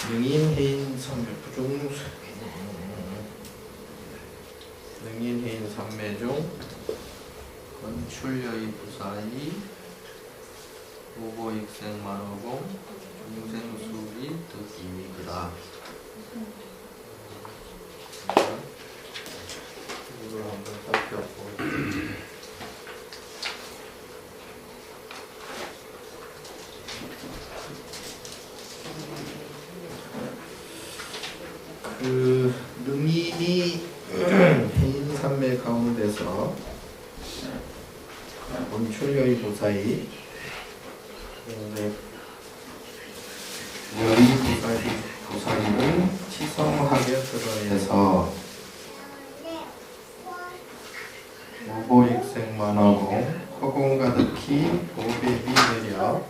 능인 해인 삼매 부중 능인 해인 삼매 중 건출여의 부사의 오보익생 만호공 중생수리 득이미그다. 이걸 한번 살펴보겠습니다. 그 능인이 해인 삼매 가운데서 건출여의 부사의 여의 부사의를 치성하게 들어해서 오보익생만하고 허공 가득히 보배비 내려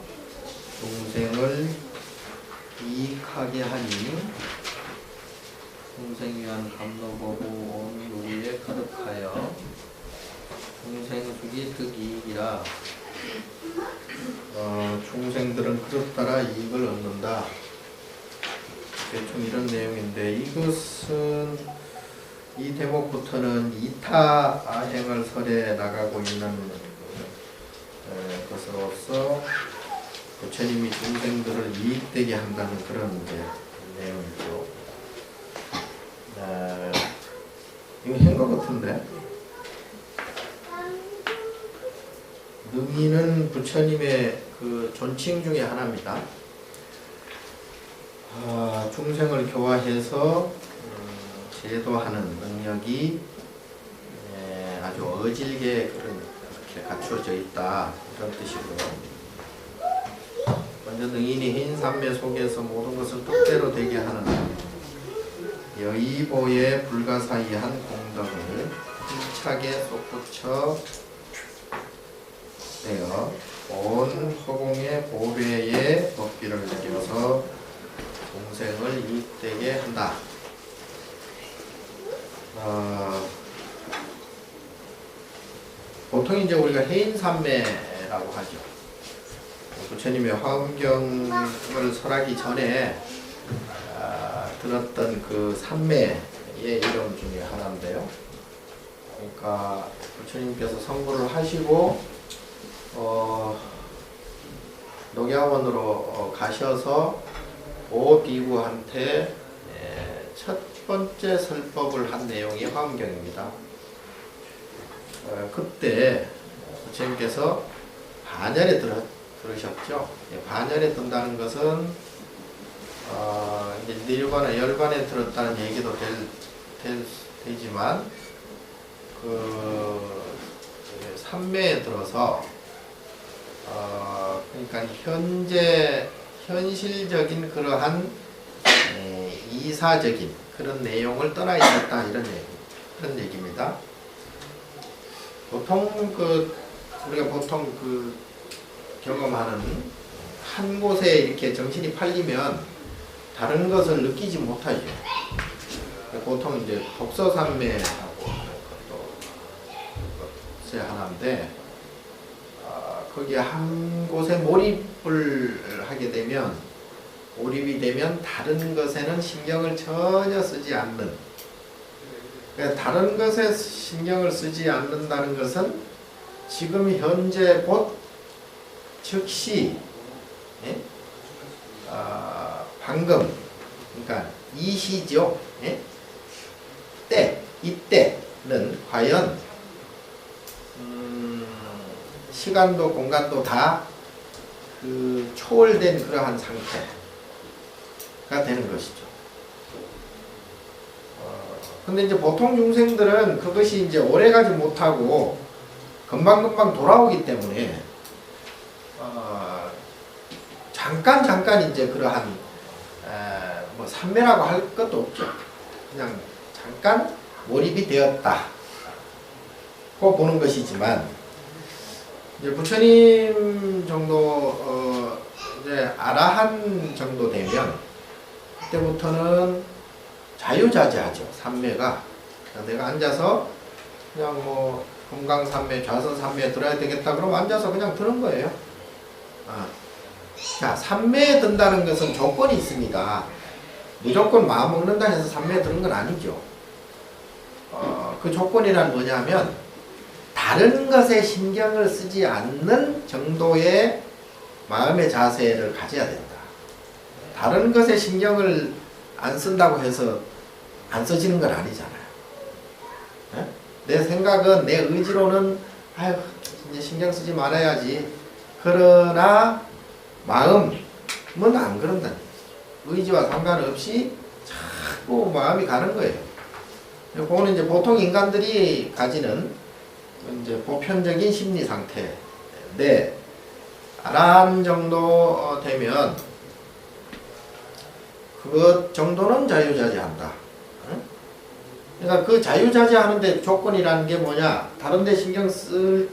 동생을 이익하게 하니 동생 위한 감로보고 온 요리에 가득하여 중생숙이 득이익이라. 중생들은 그릇 따라 이익을 얻는다. 대충 이런 내용인데, 이것은 이 대목부터는 이타행을 설에 나가고 있는 것으로서 부처님이 중생들을 이익되게 한다는 그런 내용이죠. 이거 한 것 같은데, 능인은 부처님의 그 존칭 중에 하나입니다. 중생을 교화해서 제도하는 능력이 아주 어질게 그렇게 갖추어져 있다, 이런 뜻이고요. 먼저 능인이 해인삼매 속에서 모든 것을 뜻대로 되게 하는 여의보의 불가사의한 공덕을 힘차게 쏙붙여 되어 온 허공의 보배의 법비를 느껴서 동생을 이익되게 한다. 보통 이제 우리가 해인삼매라고 하죠. 부처님의 화엄경을 설하기 전에 들었던 그 삼매의 이름 중에 하나인데요. 그러니까 부처님께서 성불을 하시고 녹야원으로 가셔서 오비구한테 첫 번째 설법을 한 내용이 화엄경입니다. 그때 부처님께서 반열에 들으셨죠. 반열에 든다는 것은 이제 닐바나 열반에 들었다는 얘기도 되지만 그 삼매에 들어서 그러니까 현실적인 그러한 이사적인 그런 내용을 떠나 있었다, 그런 얘기입니다. 보통 우리가 보통 경험하는 한 곳에 이렇게 정신이 팔리면 다른 것을 느끼지 못하죠. 보통 이제 독서삼매하고 하는 것도 그것이 하나인데, 거기에 한 곳에 몰입을 하게 되면, 몰입이 되면 다른 것에는 신경을 전혀 쓰지 않는, 그러니까 다른 것에 신경을 쓰지 않는다는 것은 지금 현재 곧 즉시 방금, 그러니까 이 시죠. 이때는 과연 시간도 공간도 다 초월된 그러한 상태가 되는 것이죠. 근데 이제 보통 중생들은 그것이 이제 오래가지 못하고 금방금방 돌아오기 때문에 잠깐 이제 그러한 뭐 삼매라고 할 것도 없죠. 그냥 잠깐 몰입이 되었다 고 보는 것이지만, 이제 부처님 정도 이제 아라한 정도 되면 그때부터는 자유자재하죠. 삼매가 내가 앉아서 그냥 뭐 금강삼매, 좌선삼매 들어야 되겠다 그러면 앉아서 그냥 드는 거예요. 자, 삼매에 든다는 것은 조건이 있습니다. 무조건 마음 먹는다 해서 삼매에 드는 건 아니죠. 그 조건이란 뭐냐면 다른 것에 신경을 쓰지 않는 정도의 마음의 자세를 가져야 된다. 다른 것에 신경을 안 쓴다고 해서 안 써지는 건 아니잖아요. 네? 내 생각은, 내 의지로는 아유 이제 신경 쓰지 말아야지. 그러나 마음은 안 그런다는 얘기죠. 의지와 상관없이 자꾸 마음이 가는 거예요. 그거는 이제 보통 인간들이 가지는 이제 보편적인 심리 상태인데, 아람 정도 되면 그것 정도는 자유자재한다. 그러니까 그 자유자재하는데 조건이라는 게 뭐냐? 다른 데 신경 쓸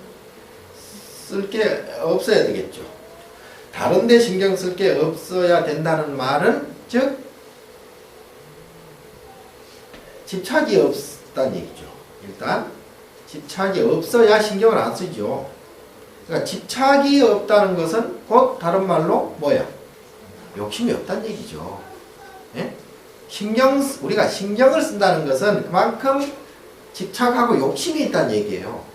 게 없어야 되겠죠. 다른 데 신경 쓸 게 없어야 된다는 말은 즉 집착이 없다는 얘기죠. 일단 집착이 없어야 신경을 안 쓰죠. 그러니까 집착이 없다는 것은 곧 다른 말로 뭐야? 욕심이 없다는 얘기죠. 예? 우리가 신경을 쓴다는 것은 그만큼 집착하고 욕심이 있다는 얘기예요.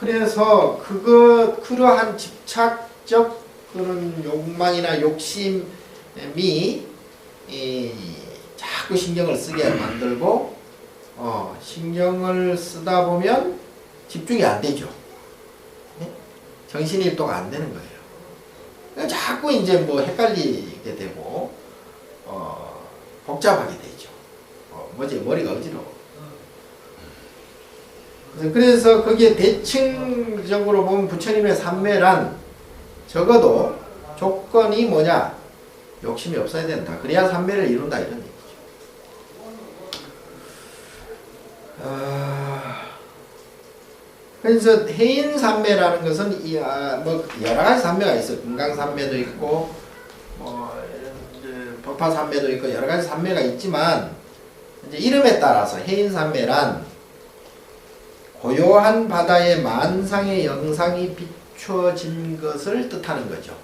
그래서 그러한 집착적 그런 욕망이나 욕심이 자꾸 신경을 쓰게 만들고, 신경을 쓰다 보면 집중이 안 되죠. 네? 정신일도가 안 되는 거예요. 자꾸 이제 뭐 헷갈리게 되고, 복잡하게 되죠. 머리가 어지러워. 그래서 거기에 대칭적으로 보면 부처님의 삼매란 적어도 조건이 뭐냐? 욕심이 없어야 된다. 그래야 삼매를 이룬다, 이런 얘기죠. 그래서 해인 삼매라는 것은 뭐 여러 가지 삼매가 있어요. 금강 삼매도 있고, 법화 삼매도 있고 여러 가지 삼매가 있지만, 이제 이름에 따라서 해인 삼매란 고요한 바다에 만상의 영상이 비춰진 것을 뜻하는 거죠.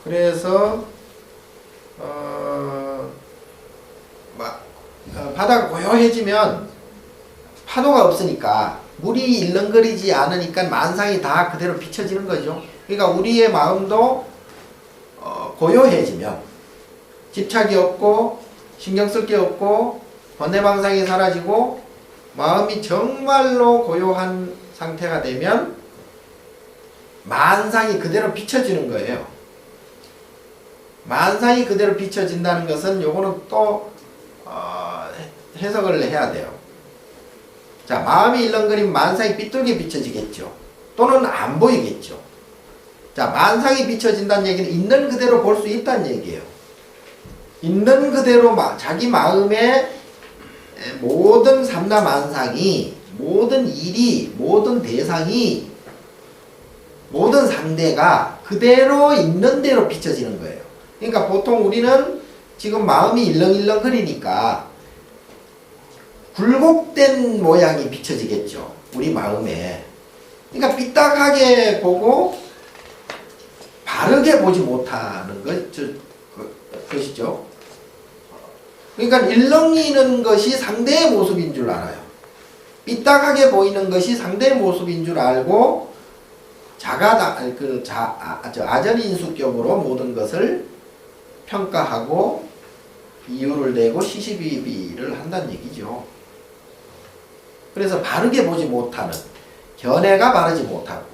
그래서 바다가 고요해지면 파도가 없으니까, 물이 일렁거리지 않으니까 만상이 다 그대로 비춰지는 거죠. 그러니까 우리의 마음도 고요해지면 집착이 없고 신경 쓸 게 없고 번뇌망상이 사라지고 마음이 정말로 고요한 상태가 되면 만상이 그대로 비춰지는 거예요. 만상이 그대로 비춰진다는 것은 요거는 또 해석을 해야 돼요. 자, 마음이 일렁거리면 만상이 삐뚤게 비춰지겠죠. 또는 안 보이겠죠. 자, 만상이 비춰진다는 얘기는 있는 그대로 볼 수 있다는 얘기예요. 있는 그대로 자기 마음의 모든 삼라만상이, 모든 일이, 모든 대상이, 모든 상대가 그대로 있는 대로 비춰지는 거예요. 그러니까 보통 우리는 지금 마음이 일렁일렁거리니까 굴곡된 모양이 비춰지겠죠. 우리 마음에. 그러니까 삐딱하게 보고 바르게 보지 못하는 것이죠. 그러니까 일렁이는 것이 상대의 모습인 줄 알아요. 삐딱하게 보이는 것이 상대의 모습인 줄 알고 아전인수격으로 모든 것을 평가하고 이유를 내고 시시비비를 한다는 얘기죠. 그래서 바르게 보지 못하는, 견해가 바르지 못하고,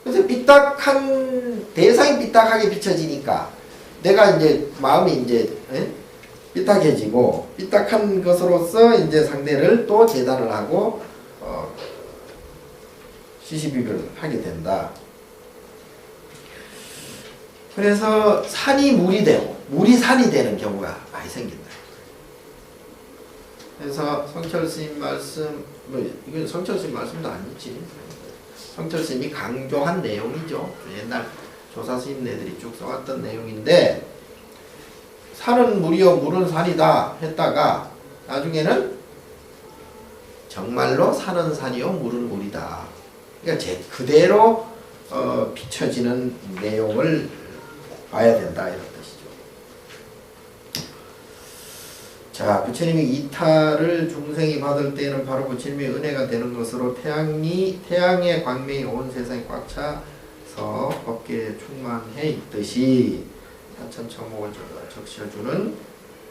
그래서 대상이 삐딱하게 비춰지니까 내가 이제 마음이 이제 삐딱해지고, 삐딱한 것으로서 이제 상대를 또 재단을 하고 시시비비를 하게 된다. 그래서 산이 물이 되고 물이 산이 되는 경우가 많이 생긴다. 그래서 성철 스님 말씀, 이건 성철 스님 말씀도 아니지. 성철 스님이 강조한 내용이죠. 옛날 조사 스님네들이 쭉 써왔던 내용인데, 산은 물이요 물은 산이다 했다가 나중에는 정말로 산은 산이요 물은 물이다. 그러니까 그대로 비춰지는 내용을 봐야 된다 이런 뜻이죠. 자, 부처님이 이타를 중생이 받을 때에는 바로 부처님의 은혜가 되는 것으로 태양의 광명이 온 세상에 꽉 차서 법계에 충만해 있듯이 사천천목을 적셔주는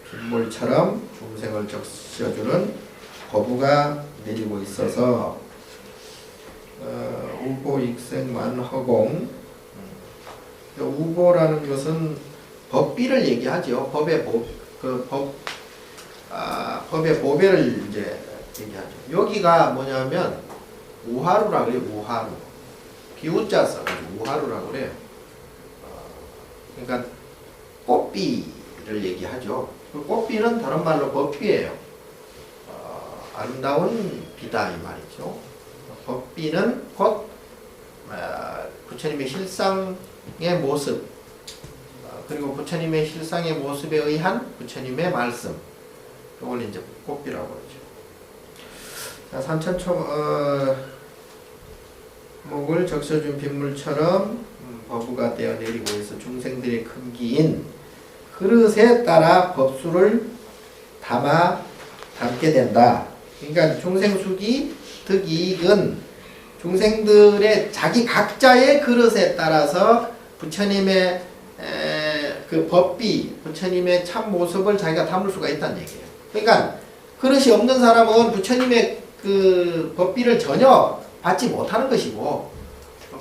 빗물처럼 중생을 적셔주는 거부가 내리고 있어서 우보익생만허공. 우보라는 것은 법비를 얘기하죠. 법의 보배를 이제 얘기하죠. 여기가 뭐냐면 우하루라 그래요. 우하루. 비우자 써가지고 우하루라고 그래요. 그러니까 꽃비를 얘기하죠. 그 꽃비는 다른 말로 법비예요. 아름다운 비다 이 말이죠. 법비는 곧 부처님의 실상의 모습, 그리고 부처님의 실상의 모습에 의한 부처님의 말씀, 이걸 이제 꽃비라고 그러죠. 산천초목을 적셔준 빗물처럼 법우가 되어 내리고 있어 중생들의 큰 기인 그릇에 따라 법수를 담게 된다. 그러니까 중생수기 득이익은 중생들의 자기 각자의 그릇에 따라서 부처님의 그 법비, 부처님의 참 모습을 자기가 담을 수가 있다는 얘기예요. 그러니까 그릇이 없는 사람은 부처님의 그 법비를 전혀 받지 못하는 것이고,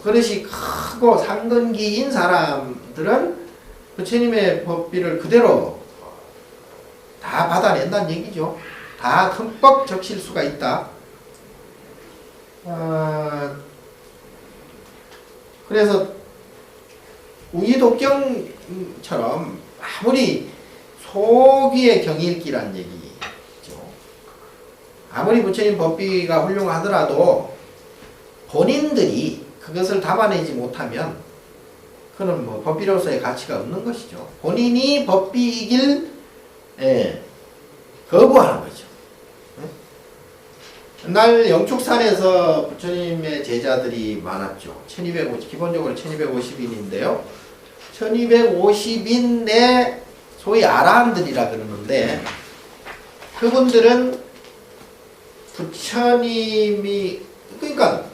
그릇이 크고 상근기인 사람들은 부처님의 법비를 그대로 다 받아낸다는 얘기죠. 다 흠뻑 적실 수가 있다. 그래서 우이독경처럼 아무리 소기의 경일기란 얘기죠. 아무리 부처님 법비가 훌륭하더라도 본인들이 그것을 담아내지 못하면 그는 뭐 법비로서의 가치가 없는 것이죠. 본인이 법비이길 거부하는 거죠. 옛날 영축산에서 부처님의 제자들이 많았죠. 1250, 기본적으로 1250인인데요. 1250인의 소위 아라한들이라 그러는데, 그분들은 부처님이, 그러니까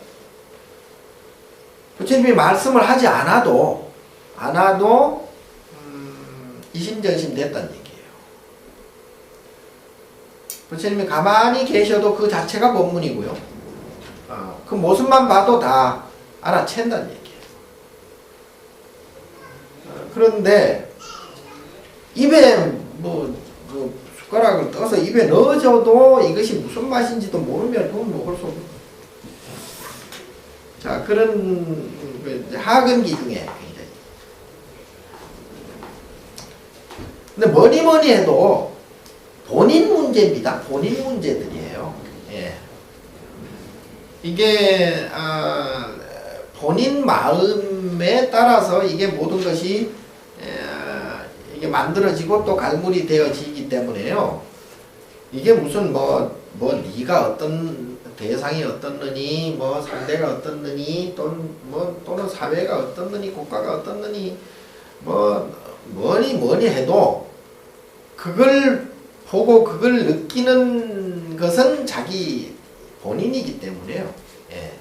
부처님이 말씀을 하지 않아도 이심전심 됐다는 얘기예요. 부처님이 가만히 계셔도 그 자체가 법문이고요. 그 모습만 봐도 다 알아챈다는 얘기예요. 그런데 입에 뭐 숟가락을 떠서 입에 넣어줘도 이것이 무슨 맛인지도 모르면 그건 먹을 수 없는 거예요. 자, 그런 하근기 중에 굉장히. 근데 뭐니 해도 본인 문제입니다. 본인 문제들이에요. 예. 이게 본인 마음에 따라서 이게 모든 것이 이게 만들어지고 또 갈물이 되어지기 때문에요. 이게 무슨 네가 어떤 대상이 어떻느니, 상대가 어떻느니, 또는 사회가 어떻느니, 국가가 어떻느니, 뭐니 해도 그걸 보고 그걸 느끼는 것은 자기 본인이기 때문에요. 예.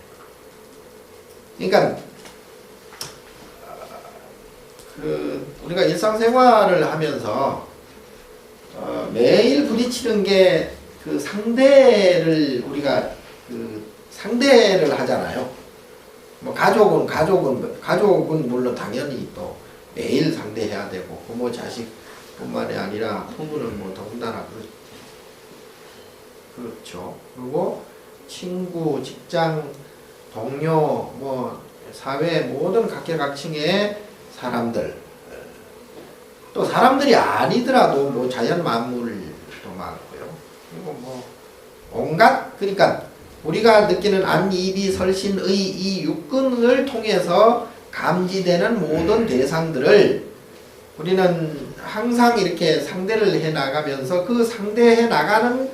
그러니까 우리가 일상생활을 하면서 매일 부딪히는 게 그 상대를 우리가 상대를 하잖아요. 가족은 물론 당연히 또 매일 상대해야 되고, 부모 자식뿐만이 아니라 부부는 더군다나 그렇죠. 그리고 친구, 직장, 동료, 사회 모든 각계각층의 사람들, 또 사람들이 아니더라도 자연 만물도 많고요. 그리고 온갖, 그러니까 우리가 느끼는 안, 이비, 설신, 의, 이 육근을 통해서 감지되는 모든 대상들을 우리는 항상 이렇게 상대를 해 나가면서 그 상대해 나가는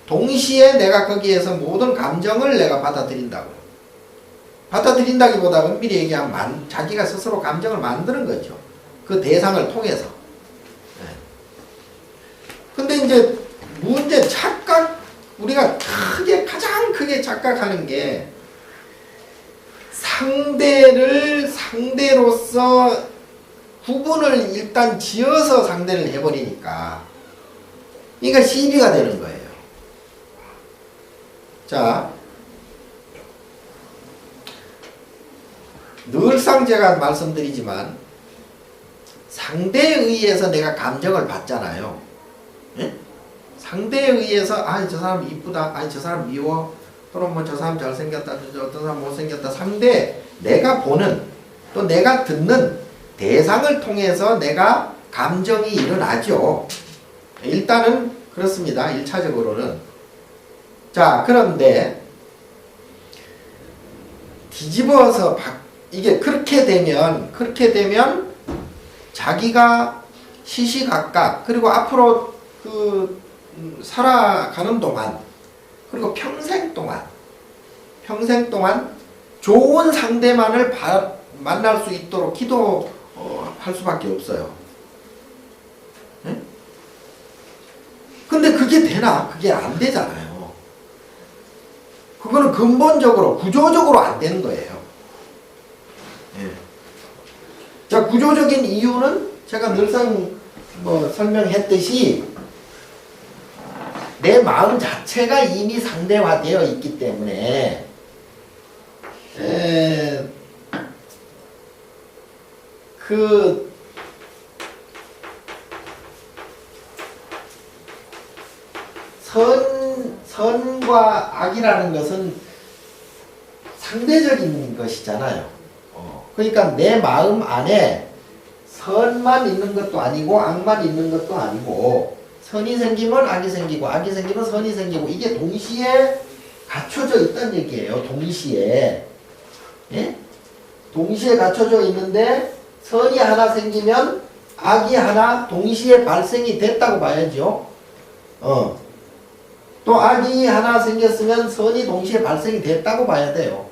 동시에 내가 거기에서 모든 감정을 내가 받아들인다고요. 받아들인다기보다 엄밀히 얘기하면 자기가 스스로 감정을 만드는 거죠. 그 대상을 통해서. 네. 근데 이제 문제 착각, 우리가 가장 크게 착각하는 게 상대를 상대로서 구분을 일단 지어서 상대를 해버리니까 그러니까 시비가 되는 거예요. 자, 늘상 제가 말씀드리지만 상대에 의해서 내가 감정을 받잖아요. 예? 상대에 의해서 저 사람 이쁘다, 저 사람 미워, 또는 뭐 저 사람 잘생겼다, 어떤 사람 못생겼다. 상대, 내가 보는 또 내가 듣는 대상을 통해서 내가 감정이 일어나죠. 일단은 그렇습니다. 1차적으로는. 자, 그런데 뒤집어서 이게 그렇게 되면 자기가 시시각각 그리고 앞으로 살아가는 동안 그리고 평생 동안 좋은 상대만을 만날 수 있도록 기도할 수밖에 없어요. 네? 근데 그게 되나? 그게 안 되잖아요. 그거는 근본적으로 구조적으로 안 되는 거예요. 네. 자, 구조적인 이유는 제가 늘상 설명했듯이 내 마음 자체가 이미 상대화되어 있기 때문에 선과 악이라는 것은 상대적인 것이잖아요. 그러니까 내 마음 안에 선만 있는 것도 아니고 악만 있는 것도 아니고 선이 생기면 악이 생기고 악이 생기면 선이 생기고 이게 동시에 갖춰져 있다는 얘기예요. 동시에. 예? 동시에 갖춰져 있는데 선이 하나 생기면 악이 하나 동시에 발생이 됐다고 봐야죠. 또 악이 하나 생겼으면 선이 동시에 발생이 됐다고 봐야 돼요.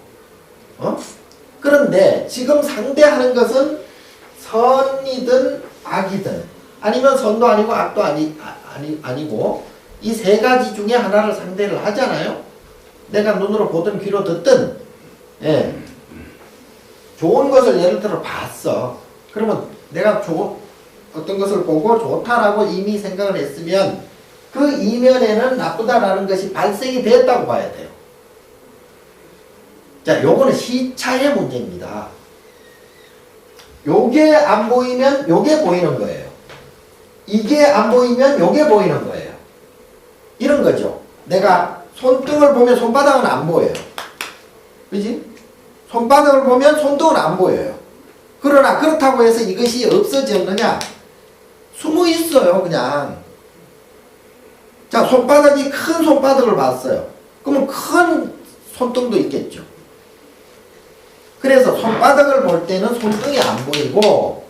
그런데 지금 상대하는 것은 선이든 악이든 아니면 선도 아니고 악도 아니고 이 세 가지 중에 하나를 상대를 하잖아요. 내가 눈으로 보든 귀로 듣든 좋은 것을 예를 들어 봤어. 그러면 내가 어떤 것을 보고 좋다라고 이미 생각을 했으면 그 이면에는 나쁘다라는 것이 발생이 됐다고 봐야 돼요. 자, 요거는 시차의 문제입니다. 요게 안 보이면 요게 보이는 거예요. 이게 안 보이면 요게 보이는 거예요. 이런 거죠. 내가 손등을 보면 손바닥은 안 보여요. 그지? 손바닥을 보면 손등은 안 보여요. 그러나 그렇다고 해서 이것이 없어졌느냐? 숨어 있어요, 그냥. 자, 큰 손바닥을 봤어요. 그러면 큰 손등도 있겠죠. 그래서 손바닥을 볼 때는 손등이 안 보이고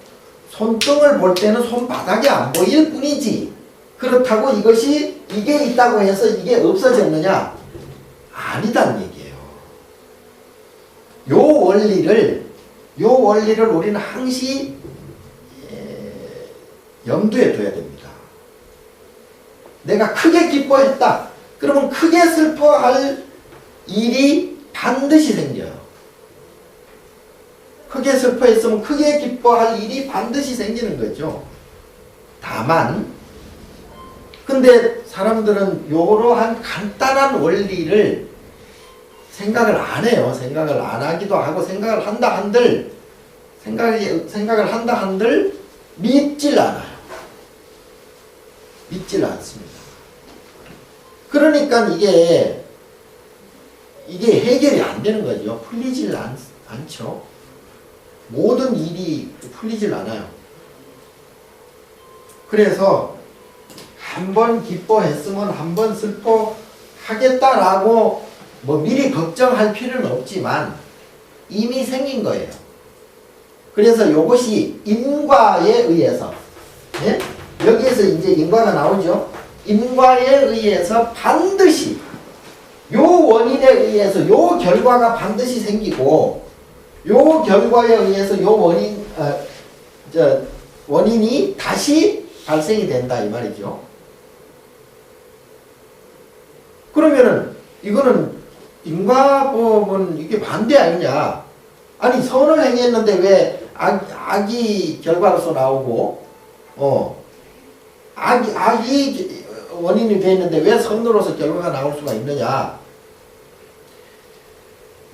손등을 볼 때는 손바닥이 안 보일 뿐이지 그렇다고 이게 있다고 해서 이게 없어졌느냐? 아니다는 얘기예요. 요 원리를 우리는 항시 염두에 둬야 됩니다. 내가 크게 기뻐했다. 그러면 크게 슬퍼할 일이 반드시 생겨요. 크게 슬퍼했으면 크게 기뻐할 일이 반드시 생기는 거죠. 다만 근데 사람들은 이러한 간단한 원리를 생각을 안 해요. 생각을 안 하기도 하고 생각을 한다 한들 믿질 않아요. 믿질 않습니다. 그러니까 이게 해결이 안 되는 거죠. 풀리질 않죠. 모든 일이 풀리질 않아요. 그래서 한 번 기뻐했으면 한 번 슬퍼하겠다라고 미리 걱정할 필요는 없지만 이미 생긴 거예요. 그래서 이것이 인과에 의해서 여기에서 이제 인과가 나오죠. 인과에 의해서 반드시 요 원인에 의해서 요 결과가 반드시 생기고 요 결과에 의해서 요 원인이 다시 발생이 된다 이 말이죠. 그러면은 이거는 인과법은 이게 반대 아니냐? 아니 선을 행했는데 왜 악이 결과로서 나오고 악이 원인이 되어 있는데 왜 선으로서 결과가 나올 수가 있느냐?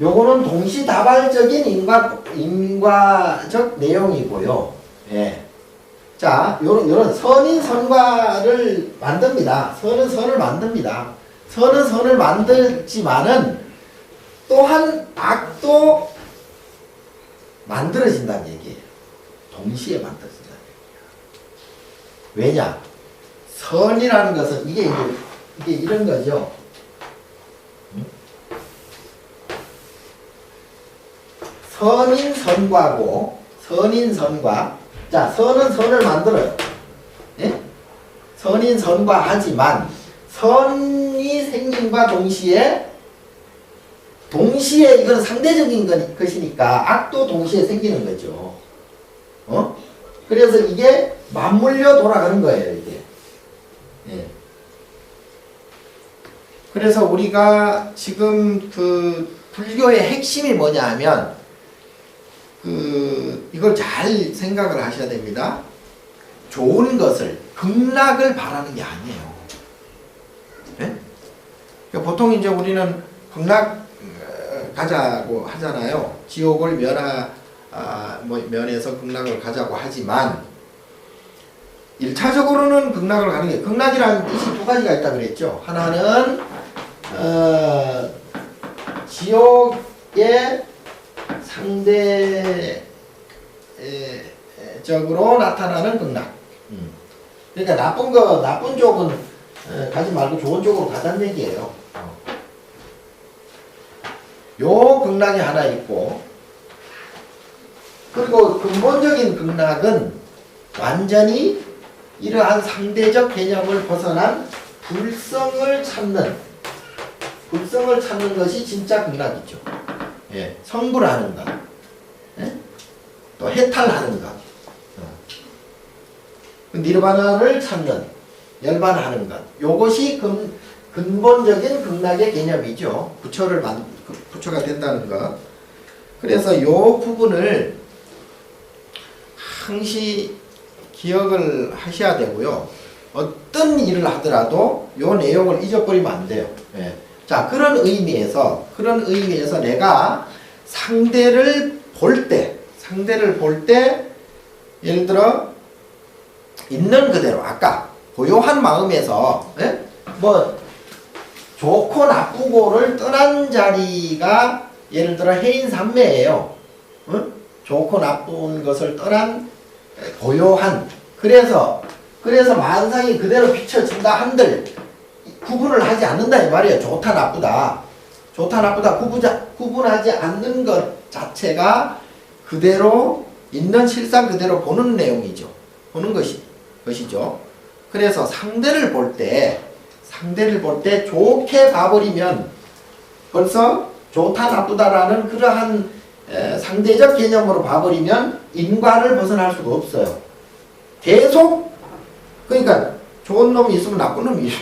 요거는 동시다발적인 인과적 내용이고요. 예. 자, 요런 선인 선과를 만듭니다. 선은 선을 만듭니다. 선은 선을 만들지만은 또한 악도 만들어진다는 얘기예요. 동시에 만들어진다는 얘기예요. 왜냐? 선이라는 것은 이게 이런 거죠. 선인 선과. 자, 선은 선을 만들어요. 예? 선인 선과 하지만 선이 생김과 동시에 이건 상대적인 것이니까 악도 동시에 생기는 거죠. 그래서 이게 맞물려 돌아가는 거예요, 이게. 예. 그래서 우리가 지금 그 불교의 핵심이 뭐냐 하면 이걸 잘 생각을 하셔야 됩니다. 좋은 것을, 극락을 바라는 게 아니에요. 네? 그러니까 보통 이제 우리는 극락 가자고 하잖아요. 지옥을 면해서 극락을 가자고 하지만 1차적으로는 극락을 가는 게, 극락이라는 뜻이 두 가지가 있다 그랬죠. 하나는 지옥의 상대적으로 나타나는 극락. 그러니까 나쁜 쪽은 가지 말고 좋은 쪽으로 가자는 얘기예요. 요 극락이 하나 있고, 그리고 근본적인 극락은 완전히 이러한 상대적 개념을 벗어난 불성을 찾는 것이 진짜 극락이죠. 예, 성불하는 것, 예? 또 해탈하는 것, 니르바나를 찾는, 열반하는 것, 요것이 근본적인 극락의 개념이죠. 부처가 된다는 것. 그래서 요 부분을 항시 기억을 하셔야 되고요. 어떤 일을 하더라도 요 내용을 잊어버리면 안 돼요. 예. 자, 그런 의미에서 내가 상대를 볼 때, 예를 들어, 있는 그대로, 아까, 고요한 마음에서, 예? 좋고 나쁘고를 떠난 자리가, 예를 들어, 해인산매예요. 응? 좋고 나쁜 것을 떠난, 고요한. 그래서 만상이 그대로 비춰진다 한들, 구분을 하지 않는다 이 말이에요. 좋다 나쁘다 구분하지 않는 것 자체가 그대로 있는 실상 그대로 보는 내용이죠. 보는 것이죠. 그래서 상대를 볼 때 좋게 봐버리면 벌써 좋다 나쁘다라는 그러한 상대적 개념으로 봐버리면 인과를 벗어날 수가 없어요. 계속, 그러니까 좋은 놈이 있으면 나쁜 놈이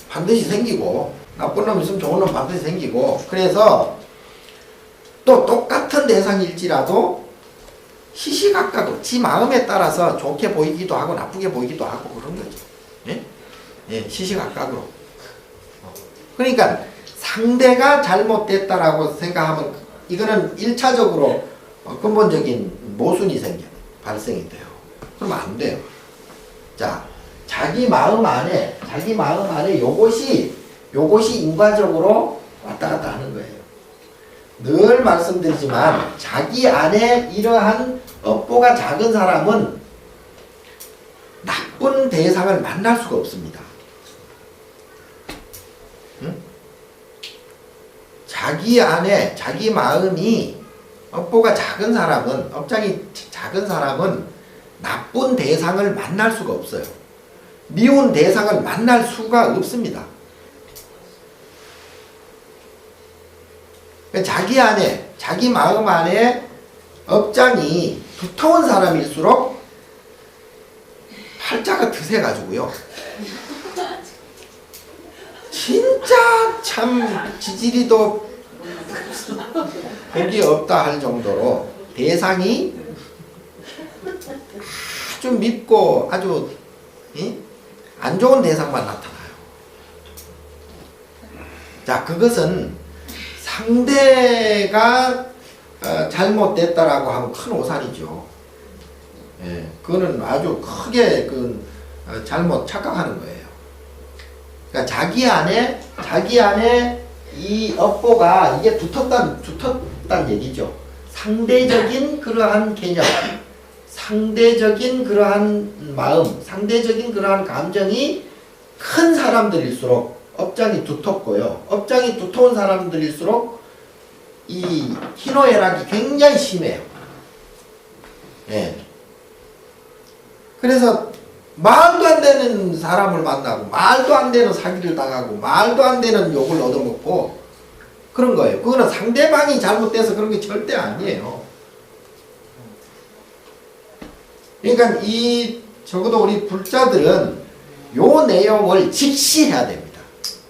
반드시 생기고, 나쁜 놈 있으면 좋은 놈 반드시 생기고, 그래서 또 똑같은 대상일지라도 시시각각 지 마음에 따라서 좋게 보이기도 하고 나쁘게 보이기도 하고 그런 거죠. 예? 예, 시시각각으로. 그러니까 상대가 잘못됐다라고 생각하면 이거는 1차적으로 근본적인 모순이 발생이 돼요. 그러면 안 돼요. 자, 자기 마음 안에 요것이 인과적으로 왔다 갔다 하는 거예요. 늘 말씀드리지만 자기 안에 이러한 업보가 작은 사람은 나쁜 대상을 만날 수가 없습니다. 응? 자기 안에 자기 마음이 업보가 작은 사람은, 업장이 작은 사람은 나쁜 대상을 만날 수가 없어요. 미운 대상을 만날 수가 없습니다. 자기 안에, 자기 마음 안에 업장이 두터운 사람일수록 팔자가 드세가지고요. 진짜 참 지지리도 복이 없다 할 정도로 대상이 아주 밉고 아주 안 좋은 대상만 나타나요. 자, 그것은 상대가 잘못됐다라고 하면 큰 오산이죠. 예, 그거는 아주 크게 잘못 착각하는 거예요. 그러니까 자기 안에 이 업보가 이게 두텁다는 얘기죠. 상대적인 그러한 개념, 상대적인 그러한 마음, 상대적인 그러한 감정이 큰 사람들일수록 업장이 두텁고요. 업장이 두터운 사람들일수록 이 희노애락이 굉장히 심해요. 예. 그래서 말도 안 되는 사람을 만나고 말도 안 되는 사기를 당하고 말도 안 되는 욕을 얻어먹고 그런 거예요. 그거는 상대방이 잘못돼서 그런 게 절대 아니에요. 그러니까 적어도 우리 불자들은 요 내용을 직시해야 됩니다.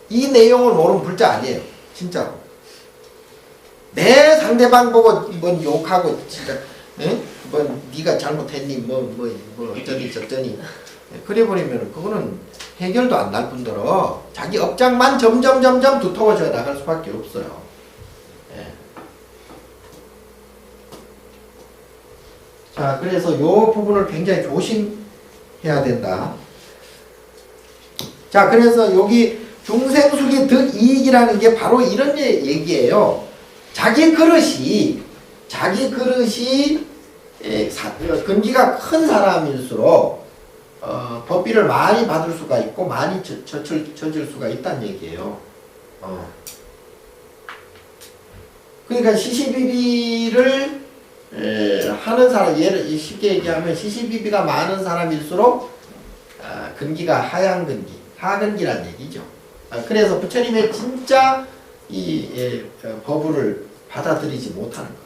이 내용을 모르면 불자 아니에요. 진짜로. 내 상대방 보고 뭐 욕하고 진짜 뭐 네가 잘못했니 뭐 어쩌니 저쩌니 그래 버리면 그거는 해결도 안 날 뿐더러 자기 업장만 점점 두터워져 나갈 수밖에 없어요. 예. 자, 그래서 요 부분을 굉장히 조심해야 된다. 자, 그래서 여기 중생숙이 득이익이라는 게 바로 이런 얘기예요. 자기 그릇이 근기가 큰 사람일수록 법비를 많이 받을 수가 있고 많이 져질 수가 있다는 얘기예요. 그러니까 시시비비를 하는 사람, 쉽게 얘기하면 시시비비가 많은 사람일수록 근기가 하향 근기, 하근기란 얘기죠. 그래서 부처님의 진짜 이 법을 받아들이지 못하는 거예요.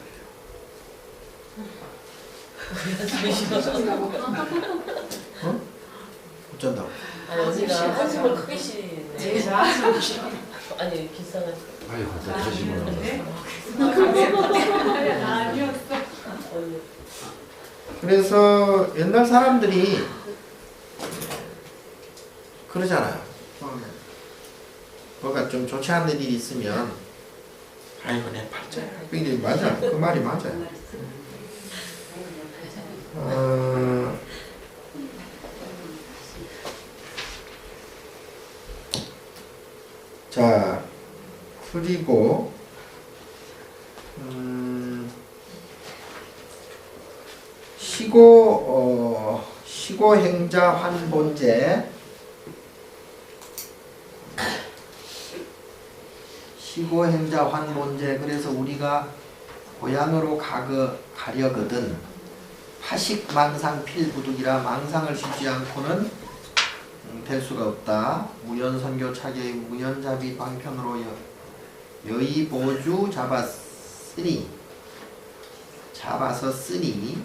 어쩐다고? 아니 언니가 한숨을 크게 쉬네. 아니 기상은. 아유, 다시구나. 그래서 옛날 사람들이 그러잖아요. 뭐가 좀 좋지 않은 일이 있으면 아이고 내 팔자야. 근데 맞아. 그 말이 맞아요. 자, 그리고 시고행자 환본제 시고행자 환본제. 그래서 우리가 고향으로 가려거든 파식망상 필부득이라 망상을 쉬지 않고는 될 수가 없다. 무연선교 차계의 무연잡이 방편으로 여의보주 잡아서 쓰니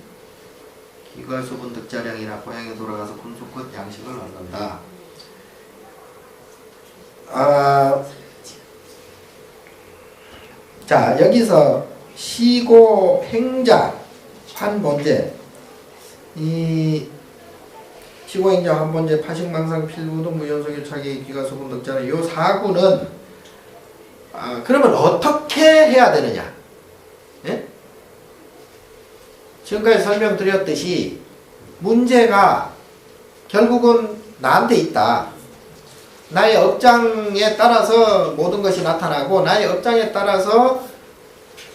기과수분 득자량이나 고향에 돌아가서 군수껏 양식을 얻는다. 자, 여기서 시고행자 환본제, 이 시고행자 환본제 파식망상 필부득 무연선교 차계의 기과수분 득자량, 요 사구는 그러면 어떻게 해야 되느냐? 예? 지금까지 설명드렸듯이 문제가 결국은 나한테 있다. 나의 업장에 따라서 모든 것이 나타나고 나의 업장에 따라서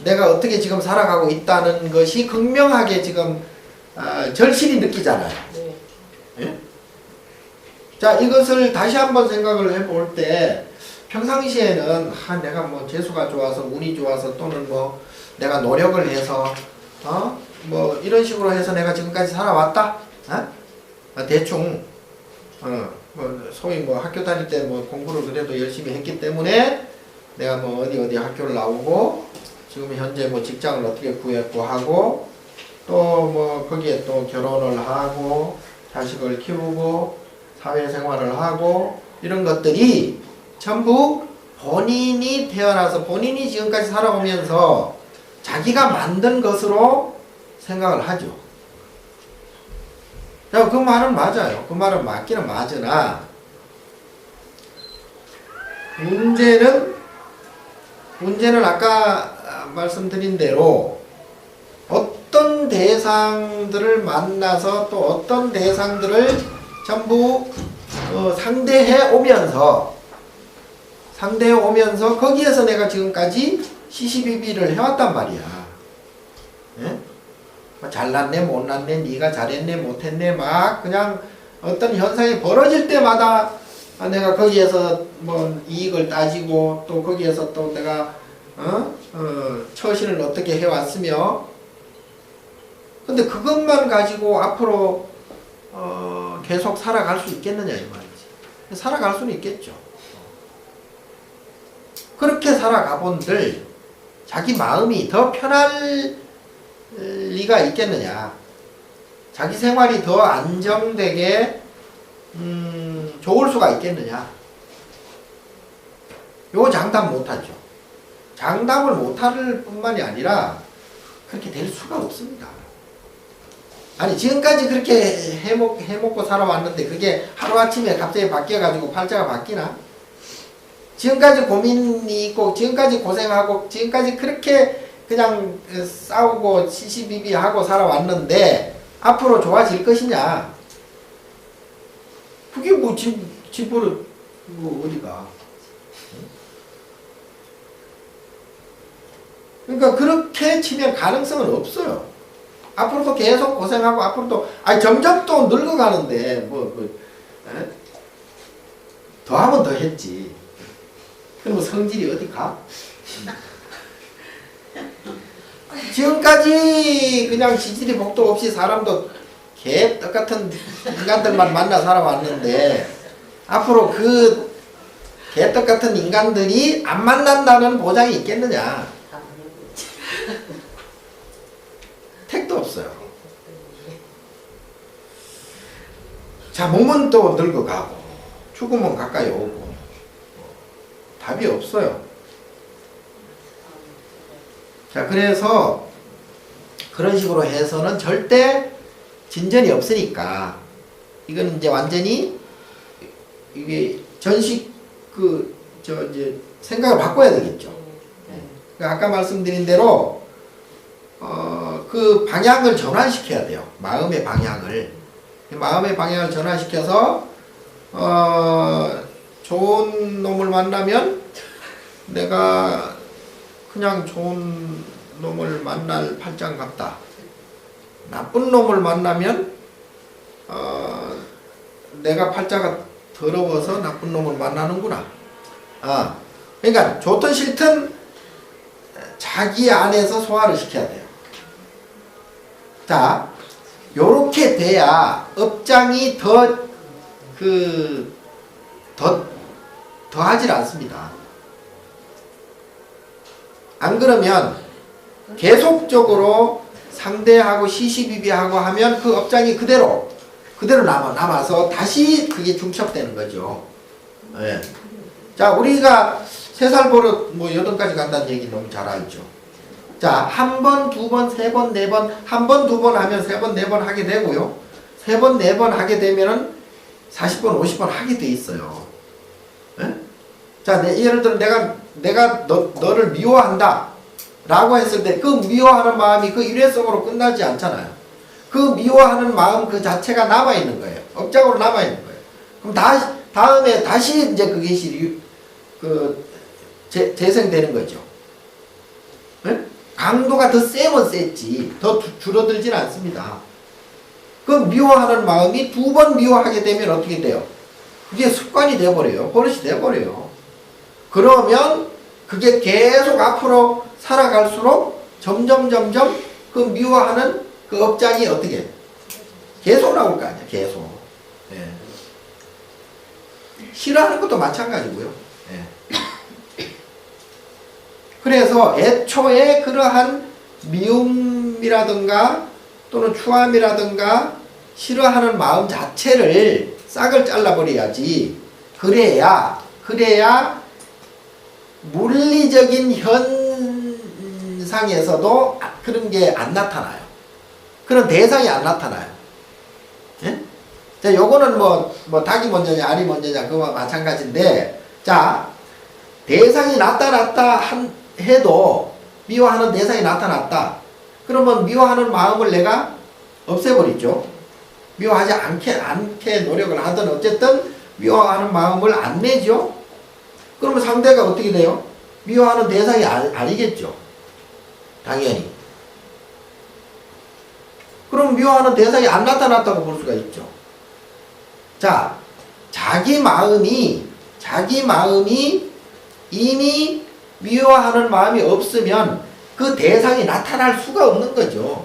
내가 어떻게 지금 살아가고 있다는 것이 극명하게 지금 절실히 느끼잖아요. 네. 예? 자, 이것을 다시 한번 생각을 해볼 때 평상시에는 내가 뭐 재수가 좋아서 운이 좋아서 또는 뭐 내가 노력을 해서 뭐 이런 식으로 해서 내가 지금까지 살아왔다. 대충 뭐 소위 뭐 학교 다닐 때 뭐 공부를 그래도 열심히 했기 때문에 내가 뭐 어디 학교를 나오고 지금 현재 뭐 직장을 어떻게 구했고 하고 또 뭐 거기에 또 결혼을 하고 자식을 키우고 사회생활을 하고 이런 것들이 전부 본인이 태어나서 본인이 지금까지 살아오면서 자기가 만든 것으로 생각을 하죠. 그 말은 맞아요. 그 말은 맞기는 맞으나 문제는 아까 말씀드린 대로 어떤 대상들을 만나서 또 어떤 대상들을 전부 상대해 오면서 거기에서 내가 지금까지 시시비비를 해왔단 말이야. 예? 잘났네 못났네 네가 잘했네 못했네 막 그냥 어떤 현상이 벌어질 때마다 내가 거기에서 뭐 이익을 따지고 또 거기에서 또 내가 처신을 어떻게 해왔으며 근데 그것만 가지고 앞으로 계속 살아갈 수 있겠느냐 이 말이지. 살아갈 수는 있겠죠. 그렇게 살아가본들 자기 마음이 더 편할 리가 있겠느냐. 자기 생활이 더 안정되게 좋을 수가 있겠느냐. 요거 장담 못하죠. 장담을 못할 뿐만이 아니라 그렇게 될 수가 없습니다. 아니 지금까지 그렇게 해먹고 살아왔는데 그게 하루아침에 갑자기 바뀌어가지고 팔자가 바뀌나? 지금까지 고민이 있고 지금까지 고생하고 지금까지 그렇게 그냥 싸우고 시시비비하고 살아왔는데 앞으로 좋아질 것이냐? 그게 뭐 집으로 뭐 어디가? 그러니까 그렇게 치면 가능성은 없어요. 앞으로도 계속 고생하고 앞으로도 점점 또 늙어가는데 더 하면 더 했지. 그럼 성질이 어디 가? 지금까지 그냥 지지리 복도 없이 사람도 개 똑같은 인간들만 만나 살아왔는데 앞으로 그 개 똑같은 인간들이 안 만난다는 보장이 있겠느냐? 택도 없어요. 자, 몸은 또 늙어가고 죽으면 가까이 오고 답이 없어요. 자, 그래서 그런 식으로 해서는 절대 진전이 없으니까 이건 이제 완전히 이게 전식 이제 생각을 바꿔야 되겠죠. 그러니까 아까 말씀드린 대로 그 방향을 전환시켜야 돼요. 마음의 방향을 전환시켜서 좋은 놈을 만나면 내가 그냥 좋은 놈을 만날 팔짱 같다. 나쁜 놈을 만나면 내가 팔자가 더러워서 나쁜 놈을 만나는구나. 그러니까 좋든 싫든 자기 안에서 소화를 시켜야 돼요. 자, 요렇게 돼야 업장이 더 하질 않습니다. 안 그러면 계속적으로 상대하고 시시비비하고 하면 그 업장이 그대로 남아서 다시 그게 중첩되는 거죠. 예. 자, 우리가 3살 버릇 뭐 8가지 간다는 얘기 너무 잘 알죠. 자, 한 번, 두 번, 세 번, 네 번, 한 번, 두 번 하면 3번, 4번 하게 되고요. 3번, 4번 하게 되면은 40번, 50번 하게 돼 있어요. 예? 자, 예를 들어 내가 너를 미워한다 라고 했을 때 그 미워하는 마음이 그 일회성으로 끝나지 않잖아요. 그 미워하는 마음 그 자체가 남아있는 거예요. 업장으로 남아있는 거예요. 그럼 다음에 다시 이제 그것이 재생되는 거죠. 네? 강도가 더 세면 셌지 더 줄어들진 않습니다. 그 미워하는 마음이 2번 미워하게 되면 어떻게 돼요? 그게 습관이 돼버려요. 버릇이 돼버려요. 그러면 그게 계속 앞으로 살아갈수록 점점 그 미워하는 그 업장이 어떻게 계속 나올 거 아니야. 계속. 예. 싫어하는 것도 마찬가지고요. 예. 그래서 애초에 그러한 미움이라든가 또는 추함이라든가 싫어하는 마음 자체를 싹을 잘라버려야지. 그래야 물리적인 현상에서도 그런 게 안 나타나요. 그런 대상이 안 나타나요. 예? 자, 요거는 뭐 닭이 먼저냐 알이 먼저냐 그거와 마찬가지인데, 자, 대상이 나타났다 해도 미워하는 대상이 나타났다. 그러면 미워하는 마음을 내가 없애버리죠. 미워하지 않게 노력을 하든 어쨌든 미워하는 마음을 안 내죠. 그러면 상대가 어떻게 돼요? 미워하는 대상이 아니겠죠. 당연히. 그럼 미워하는 대상이 안 나타났다고 볼 수가 있죠. 자, 자기 마음이 이미 미워하는 마음이 없으면 그 대상이 나타날 수가 없는 거죠.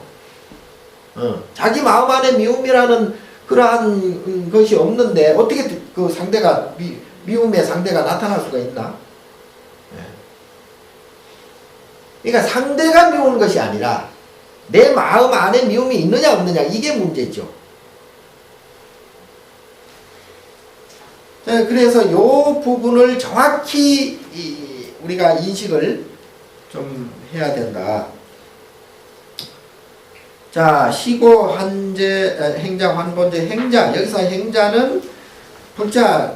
자기 마음 안에 미움이라는 그러한 것이 없는데 어떻게 그 상대가 미움의 상대가 나타날 수가 있나? 그러니까 상대가 미우는 것이 아니라 내 마음 안에 미움이 있느냐 없느냐 이게 문제죠. 자, 그래서 이 부분을 정확히 우리가 인식을 좀 해야 된다. 자, 시고 한제 행자 환본제 행자, 여기서 행자는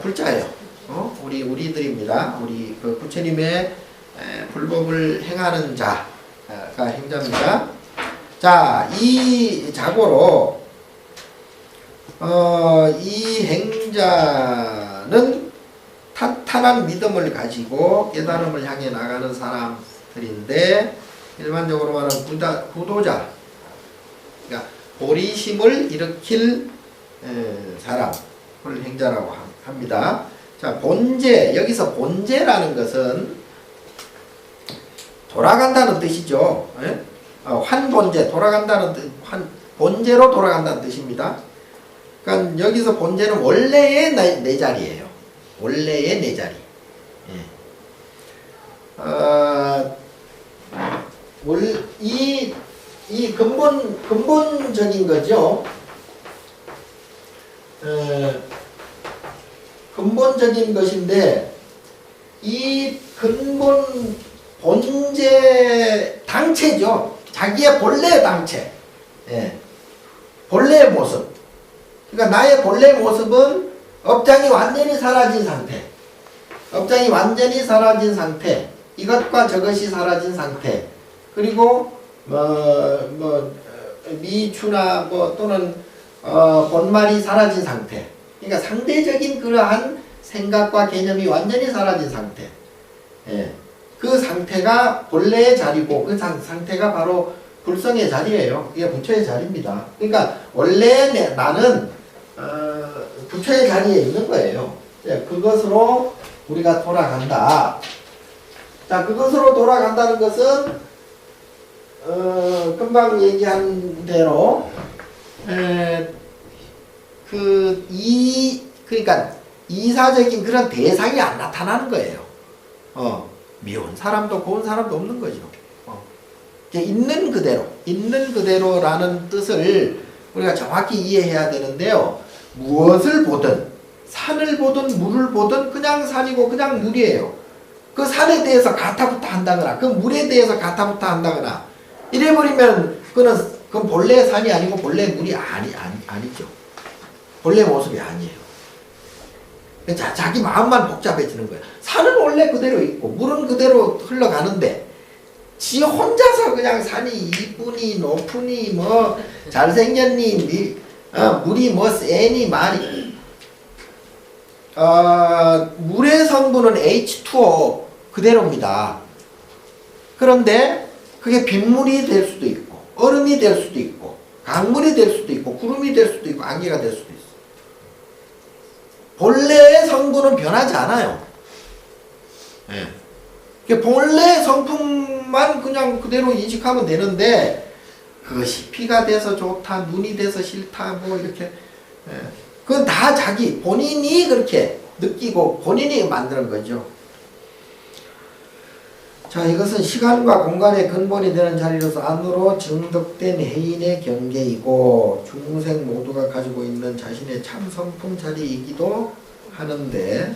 불자예요. 우리들입니다. 우리 그 부처님의 불법을 행하는 자가 행자입니다. 자, 이 자고로 이 행자는 탄탄한 믿음을 가지고 깨달음을 향해 나가는 사람들인데, 일반적으로 말하는 구도자, 그러니까 보리심을 일으킬 사람을 행자라고 합니다. 자, 본제, 여기서 본제라는 것은 돌아간다는 뜻이죠. 환본제, 돌아간다는 뜻, 본제로 돌아간다는 뜻입니다. 그러니까 여기서 본제는 원래의 내 자리예요. 원래의 내 자리. 이 근본적인 거죠. 근본적인 것인데, 이 근본 본제 당체죠. 자기의 본래의 당체. 본래의 모습. 그러니까 나의 본래 모습은 업장이 완전히 사라진 상태. 업장이 완전히 사라진 상태. 이것과 저것이 사라진 상태. 그리고 미추나 또는 본말이 사라진 상태. 그러니까 상대적인 그러한 생각과 개념이 완전히 사라진 상태. 그 상태가 본래의 자리고, 그 상태가 바로 불성의 자리예요. 이게 부처의 자리입니다. 그러니까 원래 나는 부처의 자리에 있는 거예요. 그것으로 우리가 돌아간다. 자, 그것으로 돌아간다는 것은 금방 얘기한 대로 그러니까 이사적인 그런 대상이 안 나타나는 거예요. 미운 사람도 고운 사람도 없는 거죠. 있는 그대로라는 뜻을 우리가 정확히 이해해야 되는데요. 무엇을 보든, 산을 보든 물을 보든 그냥 산이고 그냥 물이에요. 그 산에 대해서 가타부타 한다거나 그 물에 대해서 가타부타 한다거나 이래버리면 그건 본래 산이 아니고 본래 물이 아니죠. 본래 모습이 아니에요. 자기 마음만 복잡해지는 거예요. 산은 원래 그대로 있고 물은 그대로 흘러가는데 지 혼자서 그냥 산이 이쁘니 높으니 잘생겼니 물이 세니 말이 물의 성분은 H2O 그대로입니다. 그런데 그게 빗물이 될 수도 있고 얼음이 될 수도 있고 강물이 될 수도 있고 구름이 될 수도 있고 안개가 될 수도 있어요. 본래의 성분은 변하지 않아요. 본래 성품만 그냥 그대로 인식하면 되는데 그것이 피가 돼서 좋다, 눈이 돼서 싫다, 이렇게 그건 다 자기 본인이 그렇게 느끼고 본인이 만드는 거죠. 자, 이것은 시간과 공간의 근본이 되는 자리로서 안으로 증득된 해인의 경계이고 중생 모두가 가지고 있는 자신의 참 성품 자리이기도 하는데,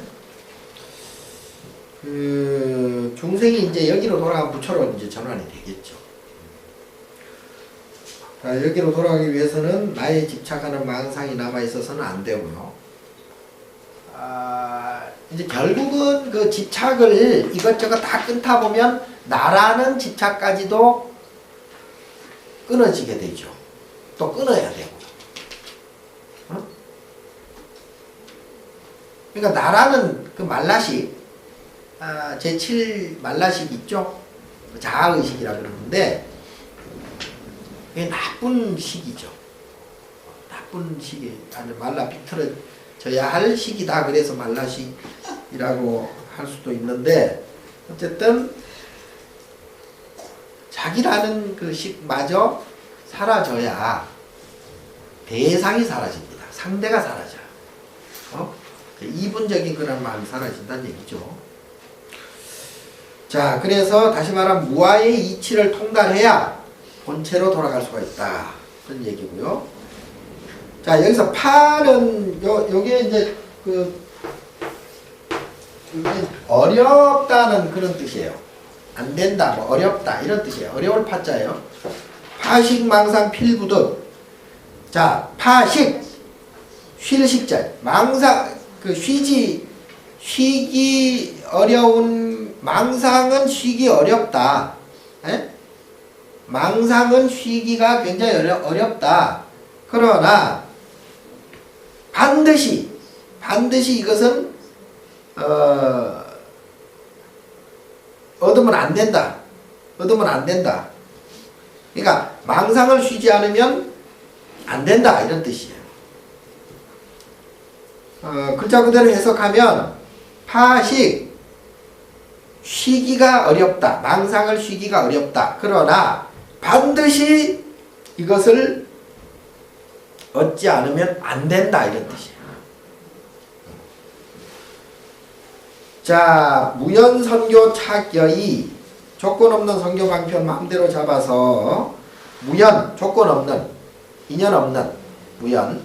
그 중생이 이제 여기로 돌아간 부처로 이제 전환이 되겠죠. 자, 여기로 돌아가기 위해서는 나에 집착하는 망상이 남아 있어서는 안 되고요. 이제 결국은 그 집착을 이것저것 다 끊다 보면 나라는 집착까지도 끊어지게 되죠. 또 끊어야 되고. 어? 그러니까 나라는 그 말라식, 제7 말라식 있죠? 자아의식이라 그러는데, 이게 나쁜 식이죠. 나쁜 식이, 아주 말라 비틀어져야 할 식이다. 그래서 말라식이라고 할 수도 있는데, 어쨌든, 자기라는 그 식마저 사라져야 대상이 사라집니다. 상대가 사라져요. 이분적인 그런 마음이 사라진다는 얘기죠. 자, 그래서 다시 말하면 무아의 이치를 통달해야 본체로 돌아갈 수가 있다. 그런 얘기고요. 자, 여기서 파는 요게 이제 이게 어렵다는 그런 뜻이에요. 안 된다, 뭐 어렵다 이런 뜻이에요. 어려울 파자예요. 파식 망상 필부득. 자, 파식 쉴 식자. 망상 쉬기 어려운 망상은 쉬기 어렵다. 에? 망상은 쉬기가 굉장히 어렵다. 그러나 반드시 이것은 얻으면 안 된다. 얻으면 안 된다. 그러니까 망상을 쉬지 않으면 안 된다 이런 뜻이에요. 글자 그대로 해석하면 파식 쉬기가 어렵다. 망상을 쉬기가 어렵다. 그러나 반드시 이것을 얻지 않으면 안 된다 이런 뜻이에요. 자, 무연선교 착여이 조건 없는 선교 방편 마음대로 잡아서 무연 조건 없는 인연 없는 무연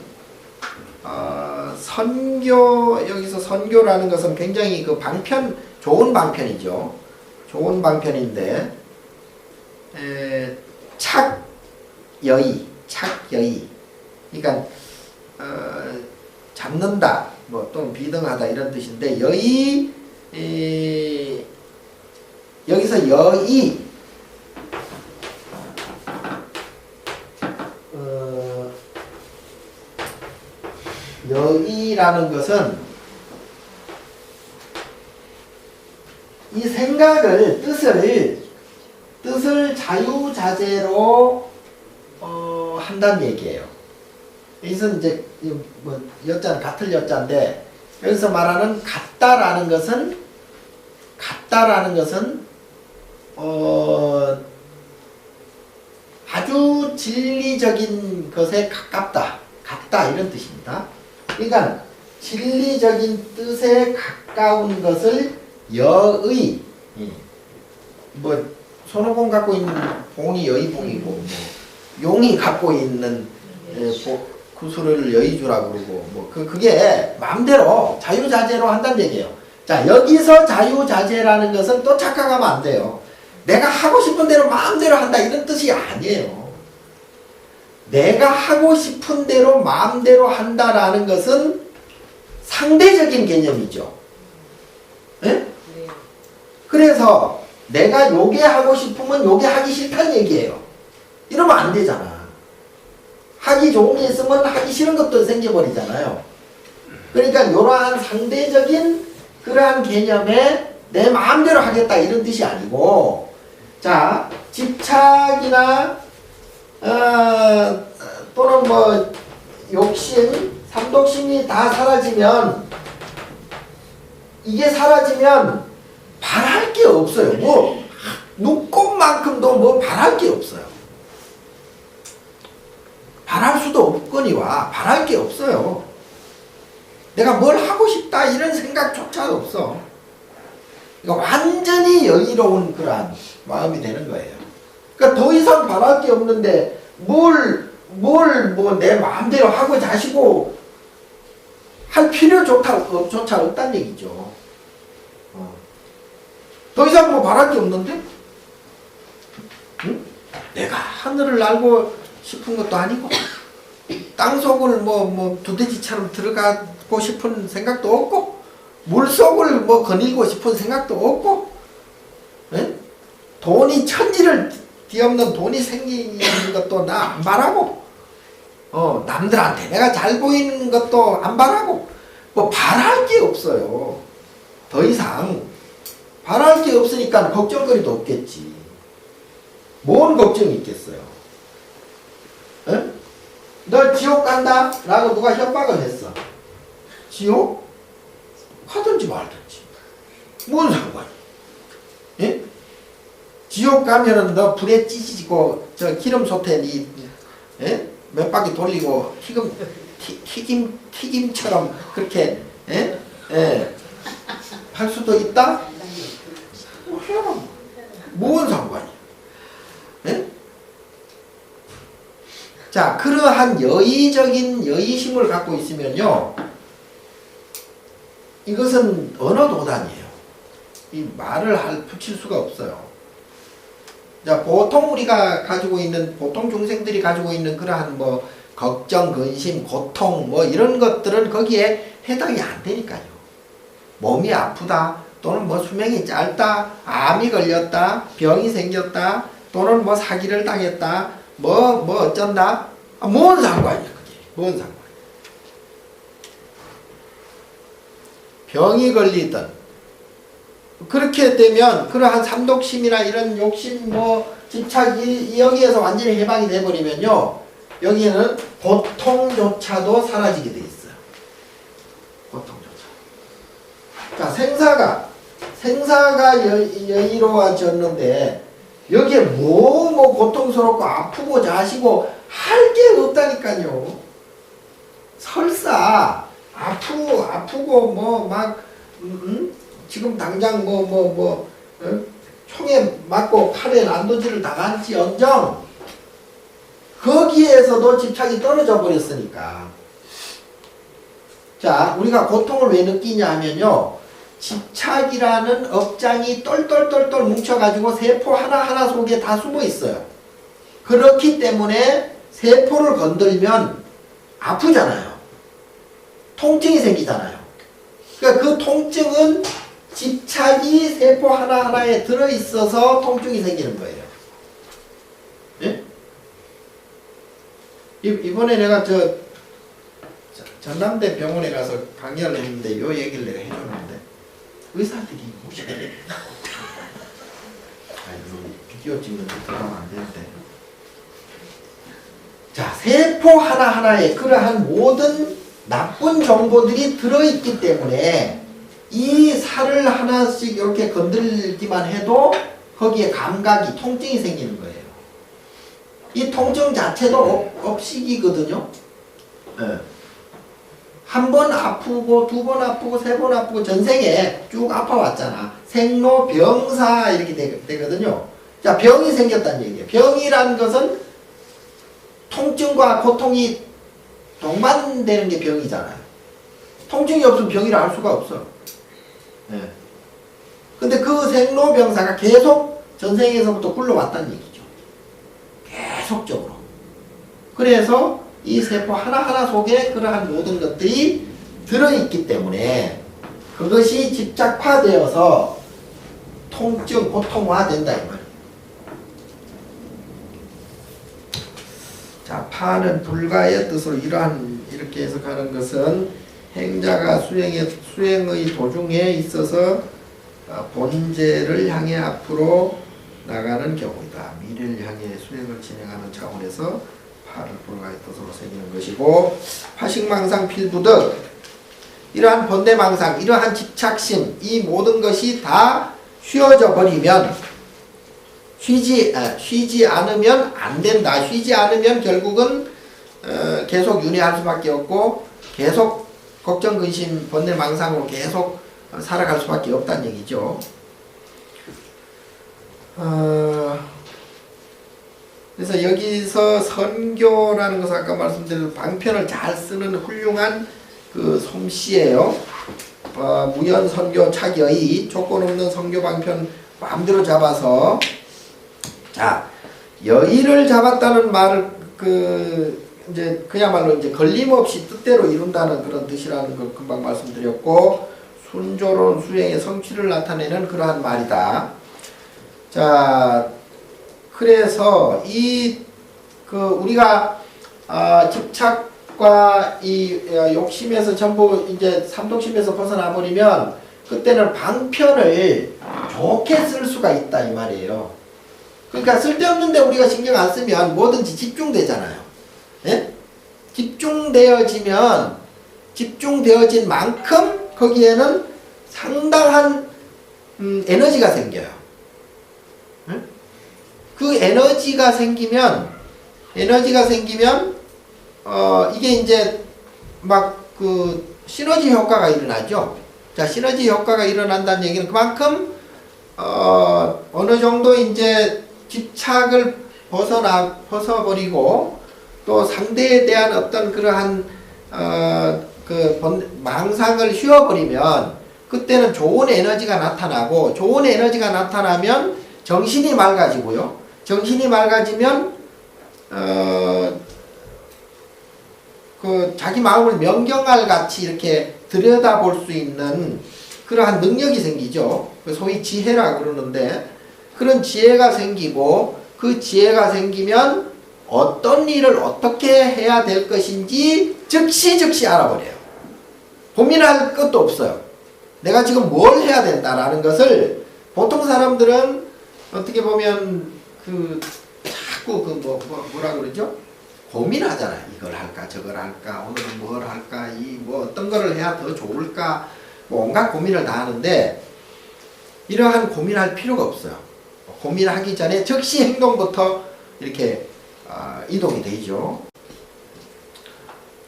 선교 여기서 선교라는 것은 굉장히 그 방편 좋은 방편이죠. 좋은 방편인데 착여이 그러니까 잡는다 뭐 또는 비등하다 이런 뜻인데 여의 여기서 여의 여의라는 것은 이 생각을 뜻을 자유자재로 한다는 얘기예요. 여기서 이제 뭐 여자는 같을 여자인데 여기서 말하는 같다라는 것은 아주 진리적인 것에 같다 이런 뜻입니다. 그러니까 진리적인 뜻에 가까운 것을 여의 뭐 손오공 갖고 있는 봉이 여의봉이고 뭐 용이 갖고 있는 구슬을 여의주라고 그러고 뭐 그게 마음대로 자유자재로 한다는 얘기예요. 자, 여기서 자유자재라는 것은 또 착각하면 안 돼요. 내가 하고 싶은 대로 마음대로 한다 이런 뜻이 아니에요. 내가 하고 싶은 대로 마음대로 한다라는 것은 상대적인 개념이죠. 예? 네? 그래서 내가 요게 하고 싶으면 요게 하기 싫다는 얘기예요. 이러면 안 되잖아. 하기 좋은 게 있으면 하기 싫은 것도 생겨버리잖아요. 그러니까 이러한 상대적인 그러한 개념에 내 마음대로 하겠다 이런 뜻이 아니고, 자, 집착이나 또는 뭐 욕심, 삼독심이 다 사라지면, 이게 사라지면 바랄 게 없어요. 뭐 눈꽃만큼도 뭐 바랄 게 없어요. 바랄 수도 없거니와 바랄 게 없어요. 내가 뭘 하고 싶다 이런 생각조차 없어. 그러니까 완전히 여유로운 그러한 마음이 되는 거예요. 그러니까 더 이상 바랄 게 없는데 뭘 뭐 내 마음대로 하고 자시고 할 필요조차 없다는 얘기죠. 더 이상 뭐 바랄 게 없는데? 응? 내가 하늘을 날고 싶은 것도 아니고 땅속을 뭐 두돼지처럼 들어가고 싶은 생각도 없고 물속을 뭐 거닐고 싶은 생각도 없고 에? 돈이 천지를 뒤엎는 돈이 생기는 것도 나 안 바라고 남들한테 내가 잘 보이는 것도 안 바라고 뭐 바랄 게 없어요. 더 이상 바랄 게 없으니까 걱정거리도 없겠지. 뭔 걱정이 있겠어요? 에? 너 지옥 간다? 라고 누가 협박을 했어. 지옥? 하든지 말든지. 뭔 상관이야? 예? 지옥 가면은 너 불에 찢어지고 저 기름 솥에 예? 몇 바퀴 돌리고 튀김처럼 그렇게 예? 예. 할 수도 있다? 뭐 해라. 뭔 상관이야? 예? 자, 그러한 여의적인 여의심을 갖고 있으면요, 이것은 언어도단이에요. 이 말을 붙일 수가 없어요. 자, 보통 우리가 가지고 있는, 보통 중생들이 가지고 있는 그러한 뭐, 걱정, 근심, 고통, 뭐, 이런 것들은 거기에 해당이 안 되니까요. 몸이 아프다, 또는 뭐, 수명이 짧다, 암이 걸렸다, 병이 생겼다, 또는 뭐, 사기를 당했다, 뭐 어쩐다? 뭔 상관이야, 그게. 뭔 상관. 병이 걸리든, 그렇게 되면, 그러한 삼독심이나 이런 욕심, 집착, 여기에서 완전히 해방이 돼버리면요, 여기에는 고통조차도 사라지게 돼 있어요. 고통조차. 자, 생사가 여유로워졌는데, 여기에 뭐 고통스럽고 아프고 자시고 할 게 없다니까요. 설사 아프고 지금 당장 총에 맞고 칼에 난도질을 당할지언정 거기에서도 집착이 떨어져 버렸으니까. 자, 우리가 고통을 왜 느끼냐 하면요, 집착이라는 업장이 똘똘똘똘 뭉쳐가지고 세포 하나하나 속에 다 숨어 있어요. 그렇기 때문에 세포를 건들면 아프잖아요. 통증이 생기잖아요. 그러니까 그 통증은 집착이 세포 하나하나에 들어있어서 통증이 생기는 거예요. 예? 이번에 내가 전남대 병원에 가서 강의를 했는데 요 얘기를 내가 해줬는데 의사들이 무시해. 비디오 찍는 데 들어가면 안 되는데. 자, 세포 하나하나에 그러한 모든 나쁜 정보들이 들어있기 때문에 이 살을 하나씩 이렇게 건들기만 해도 거기에 감각이, 통증이 생기는 거예요. 이 통증 자체도 업식이거든요. 네. 한 번 아프고, 두 번 아프고, 세 번 아프고, 전생에 쭉 아파왔잖아. 생로병사 이렇게 되거든요. 자, 병이 생겼다는 얘기예요. 병이라는 것은 통증과 고통이 동반되는 게 병이잖아요. 통증이 없으면 병이라 할 수가 없어. 네. 근데 그 생로병사가 계속 전생에서부터 굴러왔다는 얘기죠. 계속적으로. 그래서 이 세포 하나하나 속에 그러한 모든 것들이 들어있기 때문에 그것이 집착화되어서 통증, 고통화된다 이 말이에요. 자, 파는 불가의 뜻으로 이렇게 해석하는 것은 행자가 수행의 도중에 있어서 본제를 향해 앞으로 나가는 경우이다. 미래를 향해 수행을 진행하는 차원에서 파를 불가의 뜻으로 새기는 것이고, 파식망상 필부득, 이러한 번뇌망상, 이러한 집착심, 이 모든 것이 다 쉬어져 버리면, 쉬지 않으면 안 된다. 쉬지 않으면 결국은 계속 윤회할 수밖에 없고 계속 걱정, 근심, 번뇌, 망상으로 계속 살아갈 수밖에 없다는 얘기죠. 그래서 여기서 선교라는 것은 아까 말씀드린 방편을 잘 쓰는 훌륭한 그 솜씨예요. 무연 선교 차기의 조건 없는 선교 방편 마음대로 잡아서 자 여의를 잡았다는 말을 이제 그야말로 이제 걸림없이 뜻대로 이룬다는 그런 뜻이라는 걸 금방 말씀드렸고 순조로운 수행의 성취를 나타내는 그러한 말이다. 자 그래서 우리가 집착과 이 욕심에서 전부 이제 삼독심에서 벗어나 버리면 그때는 방편을 좋게 쓸 수가 있다 이 말이에요. 그러니까 쓸데없는데 우리가 신경 안 쓰면 뭐든지 집중되잖아요. 예? 집중되어진 만큼 거기에는 상당한 에너지가 생겨요. 예? 그 에너지가 생기면 이게 이제 막 그 시너지 효과가 일어나죠. 자, 시너지 효과가 일어난다는 얘기는 그만큼 어느 정도 이제 집착을 벗어버리고 또 상대에 대한 어떤 그러한 망상을 휘어버리면 그때는 좋은 에너지가 나타나고 좋은 에너지가 나타나면 정신이 맑아지고요. 정신이 맑아지면 자기 마음을 명경할 같이 이렇게 들여다볼 수 있는 그러한 능력이 생기죠. 소위 지혜라 그러는데 그런 지혜가 생기고 그 지혜가 생기면 어떤 일을 어떻게 해야 될 것인지 즉시 알아버려요. 고민할 것도 없어요. 내가 지금 뭘 해야 된다라는 것을 보통 사람들은 어떻게 보면 자꾸 뭐라 그러죠? 고민하잖아요. 이걸 할까 저걸 할까 오늘은 뭘 할까 어떤 거를 해야 더 좋을까 온갖 고민을 다 하는데 이러한 고민할 필요가 없어요. 고민하기 전에 즉시 행동부터 이렇게 이동이 되죠.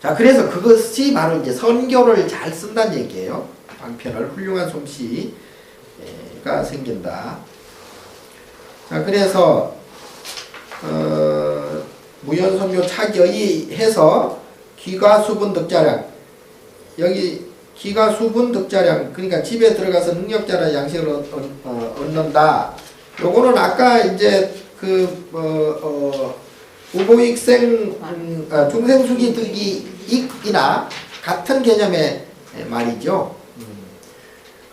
자, 그래서 그것이 바로 이제 선교를 잘 쓴다는 얘기예요. 방편을 훌륭한 솜씨가 생긴다. 자, 그래서 무연선교 차기의 해서 기가수분 득자량 여기 기가수분 득자량 그러니까 집에 들어가서 능력자라 양식을 얻는다. 요거는 아까 이제 우보익생 중생수기 득이 익이나 같은 개념의 말이죠.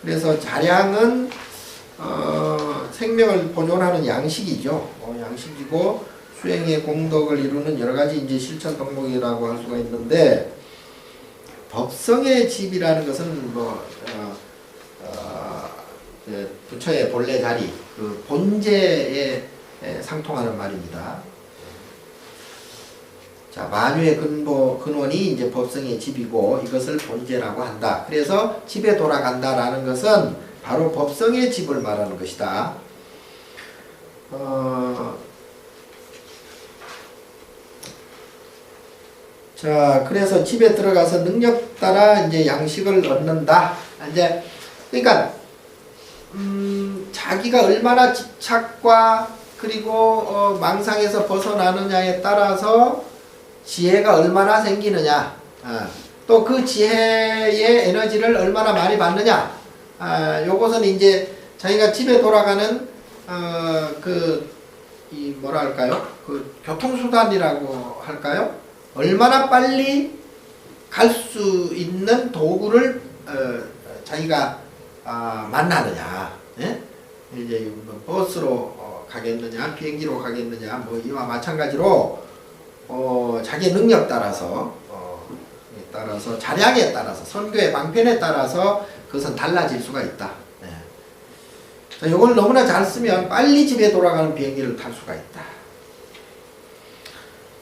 그래서 자량은 생명을 보존하는 양식이죠. 양식이고 수행의 공덕을 이루는 여러 가지 이제 실천 덕목이라고 할 수가 있는데 법성의 집이라는 것은 부처의 본래 자리, 그 본제에 상통하는 말입니다. 자, 만유의 근원이 이제 법성의 집이고 이것을 본제라고 한다. 그래서 집에 돌아간다라는 것은 바로 법성의 집을 말하는 것이다. 자, 그래서 집에 들어가서 능력 따라 이제 양식을 얻는다. 이제 그러니까 자기가 얼마나 집착과 그리고 망상에서 벗어나느냐에 따라서 지혜가 얼마나 생기느냐, 또 그 지혜의 에너지를 얼마나 많이 받느냐, 요것은 이제 자기가 집에 돌아가는 뭐라 할까요? 그 교통수단이라고 할까요? 얼마나 빨리 갈 수 있는 도구를 자기가 만나느냐, 예? 이제 버스로 가겠느냐, 비행기로 가겠느냐, 뭐 이와 마찬가지로 자기 능력 따라서 자량에 따라서 선교의 방편에 따라서 그것은 달라질 수가 있다. 예. 자, 이걸 너무나 잘 쓰면 빨리 집에 돌아가는 비행기를 탈 수가 있다.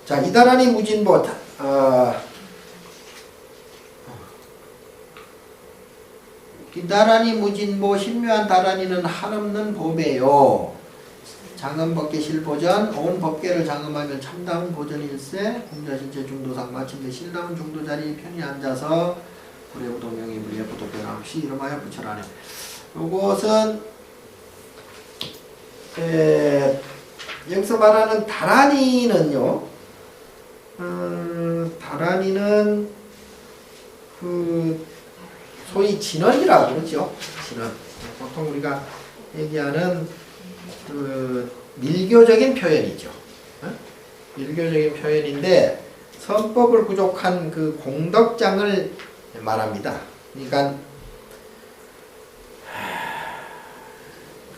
자, 이다라니 무진보 이다라니 무진보 신묘한 다라니는 한없는 보배요. 장엄법계 실보전 온 법계를 장엄하면 참다운 보전일세 공자신체 중도상 마침내 실다운 중도자리 편히 앉아서 불의부동명이 물예부도 변함없이 이름하여 부처라네. 요것은 여기서 말하는 다란이는요, 다란이는 그 소위 진원이라고 그러죠. 진원. 보통 우리가 얘기하는 그 밀교적인 표현이죠. 밀교적인 표현인데 선법을 부족한 그 공덕장을 말합니다. 그러니까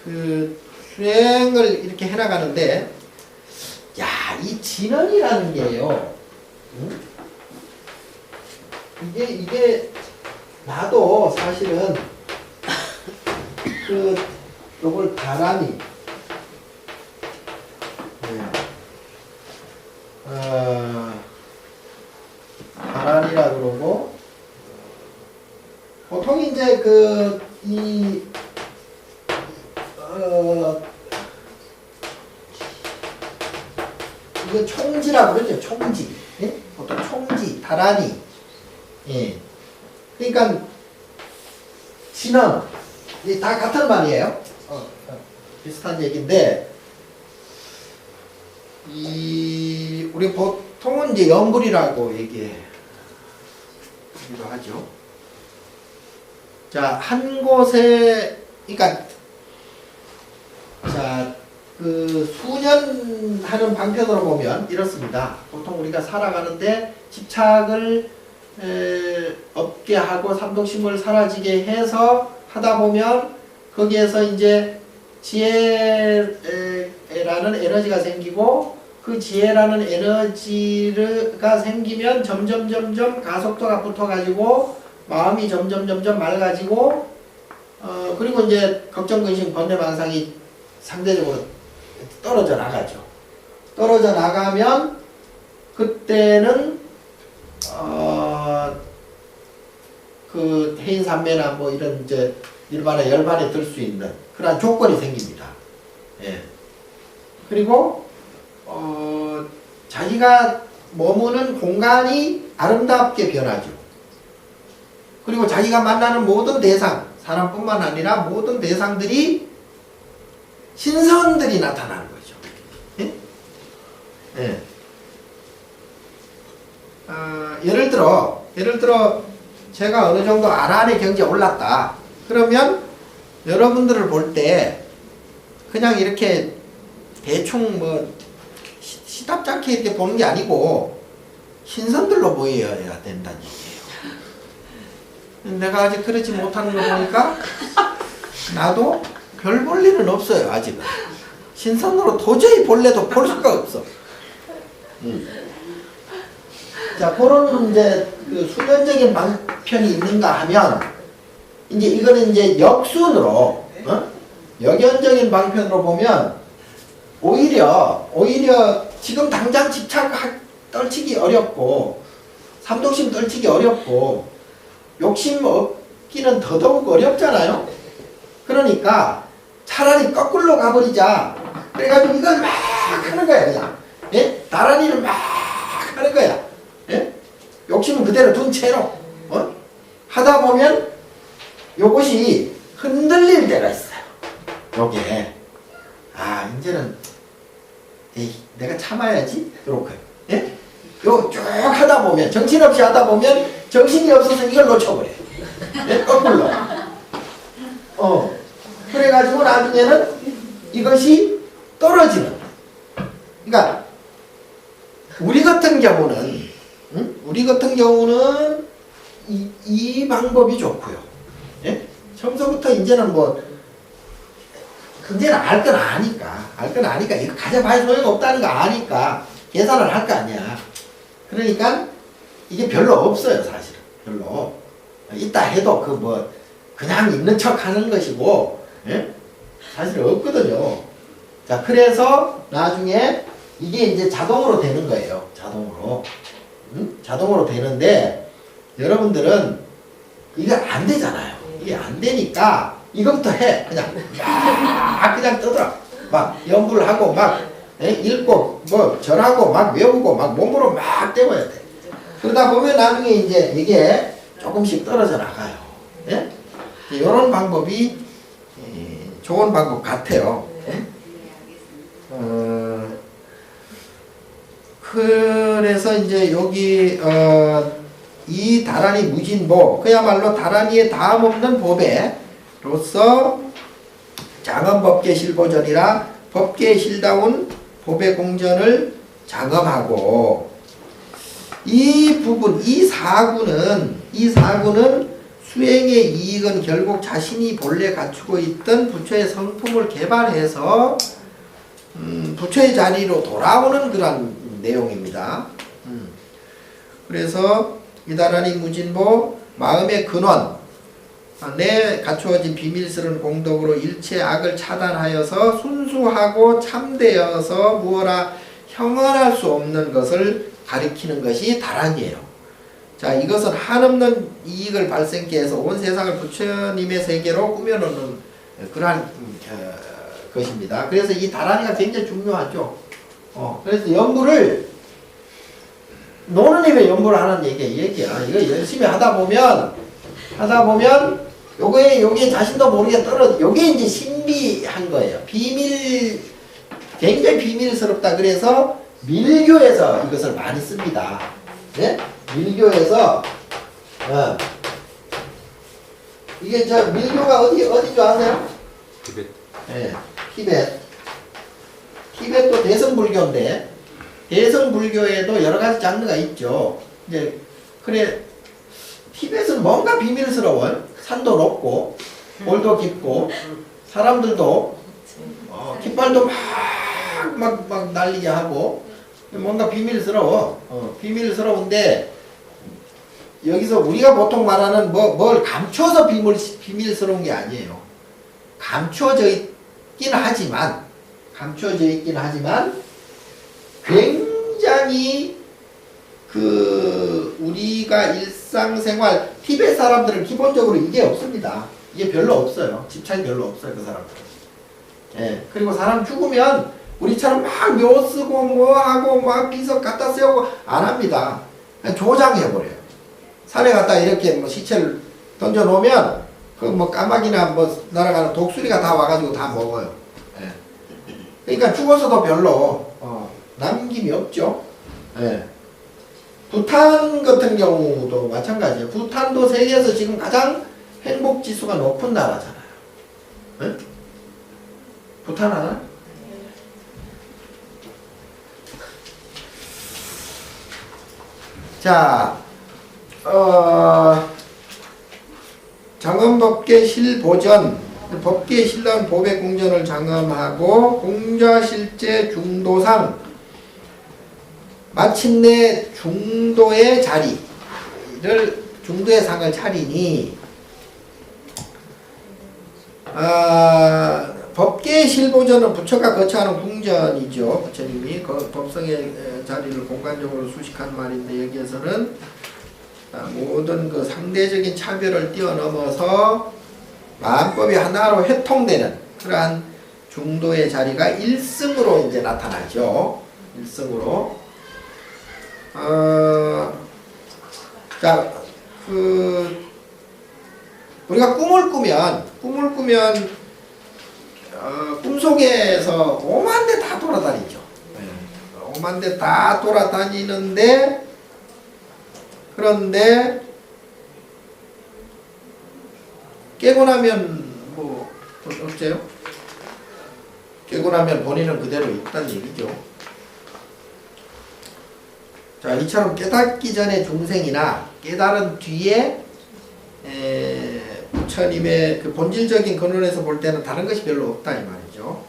그 수행을 이렇게 해나가는데, 야, 이 진언이라는 게요, 이게 나도 사실은 그 요걸 다란이, 다란이라 그러고, 보통 이제 이거 총지라고 그러죠. 총지. 예? 보통 총지, 다란이. 예. 그러니까 진언, 이게 다 같은 말이에요. 비슷한 얘기인데, 우리 보통은 이제 연불이라고 얘기하기도 하죠. 자, 한 곳에, 그러니까, 자, 그 수년 하는 방편으로 보면 이렇습니다. 보통 우리가 살아가는데 집착을 없게 하고 삼독심을 사라지게 해서 하다 보면 거기에서 이제 지혜라는 에너지가 생기고, 그 지혜라는 에너지가 생기면 점점 가속도가 붙어가지고 마음이 점점 맑아지고, 그리고 이제 걱정, 근심, 번뇌, 망상이 상대적으로 떨어져 나가죠. 떨어져 나가면 그때는 그 해인산매나 뭐 이런 이제 일반의 열반에 들 수 있는 그러한 조건이 생깁니다. 예. 그리고 자기가 머무는 공간이 아름답게 변하죠. 그리고 자기가 만나는 모든 대상, 사람뿐만 아니라 모든 대상들이 신선들이 나타나는 거죠. 예? 예. 예를 들어 제가 어느 정도 아란의 경지에 올랐다. 그러면 여러분들을 볼 때 그냥 이렇게 대충 뭐 시답지 않게 이렇게 보는 게 아니고 신선들로 보여야 된다는 얘기예요. 내가 아직 그러지 못하는 거 보니까 나도 별 볼 일은 없어요. 아직은 신선으로 도저히 볼래도 볼 수가 없어. 자, 그런 이제 그 수면적인 방편이 있는가 하면, 이제 이거는 이제 역순으로, 역연적인 방편으로 보면 오히려 지금 당장 집착 떨치기 어렵고 삼독심 떨치기 어렵고 욕심 없기는 더더욱 어렵잖아요. 그러니까 차라리 거꾸로 가버리자. 그래가지고 이걸 막 하는 거야, 그냥. 예? 나란히를 막 하는 거야. 예? 욕심은 그대로 둔 채로 하다 보면 요것이 흔들릴 때가 있어요. 요게 이제는 내가 참아야지. 요렇게. 예? 요 쭉 하다 보면 정신없이 하다 보면 정신이 없어서 이걸 놓쳐버려. 예? 거꾸로. 그래가지고 나중에는 이것이 떨어지는. 그러니까 우리 같은 경우는 이 방법이 좋고요. 예? 처음서부터 이제는 이제는 알 건 아니까 이거 가져봐야 소용없다는 거 아니까 계산을 할 거 아니야. 그러니까 이게 별로 없어요, 사실은. 별로. 있다 해도 그냥 있는 척 하는 것이고, 예? 사실 없거든요. 자, 그래서 나중에 이게 이제 자동으로 되는 거예요. 자동으로 되는데, 여러분들은 이게 안 되잖아요. 이게 안 되니까 이것부터 해. 그냥 떠들어. 막 연구를 하고 막 읽고 절하고 막 외우고 막 몸으로 막 때워야 돼. 그러다 보면 나중에 이제 이게 조금씩 떨어져 나가요. 예? 이런 방법이 좋은 방법 같아요. 예? 그래서 이제 여기 이 다란이 무진보 그야말로 다란이의 다음 없는 보배로서 장엄법계 실보전이라 법계에 실다운 보배 공전을 장엄하고 이 부분 이 사구는 수행의 이익은 결국 자신이 본래 갖추고 있던 부처의 성품을 개발해서 부처의 자리로 돌아오는 그런 내용입니다. 그래서 이다란이 무진보 마음의 근원 내 갖추어진 비밀스러운 공덕으로 일체 악을 차단하여서 순수하고 참되어서 무엇라 형언할 수 없는 것을 가리키는 것이 다란이에요. 자, 이것은 한없는 이익을 발생케 해서 온 세상을 부처님의 세계로 꾸며놓는 그러한 것입니다. 그래서 이 다란이가 굉장히 중요하죠. 그래서 연구를 노는 힘에 연구를 하는 얘기야. 이거 열심히 하다 보면 요게 자신도 모르게 요게 이제 신비한 거예요. 굉장히 비밀스럽다. 그래서 밀교에서 이것을 많이 씁니다. 네? 밀교에서 이게 저 밀교가 어디 줄 아세요? 티벳. 네, 티벳도 대성불교인데 대성불교에도 여러 가지 장르가 있죠. 이제 그래 티벳은 뭔가 비밀스러워요. 산도 높고 골도 깊고 사람들도 깃발도 막 날리게 하고 뭔가 비밀스러워. 비밀스러운데 여기서 우리가 보통 말하는 뭘 감추어서 비밀스러운 게 아니에요. 감추어져 있긴 하지만 굉장히 우리가 일상생활 티벳 사람들은 기본적으로 이게 없습니다. 이게 별로 없어요. 집착이 별로 없어요. 그 사람들은. 예. 그리고 사람 죽으면 우리처럼 막 묘 쓰고 뭐 하고 막 비석 갖다 세우고 안 합니다. 그냥 조장해버려요. 산에 갖다 이렇게 뭐 시체를 던져 놓으면 그 뭐 까마귀나 뭐 날아가는 독수리가 다 와가지고 다 먹어요. 예. 그러니까 죽어서도 별로 남김이 없죠. 예. 부탄 같은 경우도 마찬가지예요. 부탄도 세계에서 지금 가장 행복 지수가 높은 나라잖아요. 예? 부탄 하나? 자, 장엄법계 실보전, 법계에 실라운 보배 공전을 장엄하고 공자실제 중도상, 마침내 중도의 중도의 상을 차리니 법계의 실보전은 부처가 거처하는 궁전이죠. 부처님이 그 법성의 자리를 공간적으로 수식한 말인데 여기에서는 모든 그 상대적인 차별을 뛰어넘어서 마음법이 하나로 회통되는 그러한 중도의 자리가 일승으로 이제 나타나죠. 일승으로. 자, 우리가 꿈을 꾸면 꿈속에서 오만 대 다 돌아다니죠. 오만 대 다 돌아다니는데 그런데 깨고 나면 뭐 어째요? 깨고 나면 본인은 그대로 있다는 얘기죠. 자, 이처럼 깨닫기 전에 중생이나 깨달은 뒤에 부처님의 그 본질적인 근원에서 볼 때는 다른 것이 별로 없다 이 말이죠.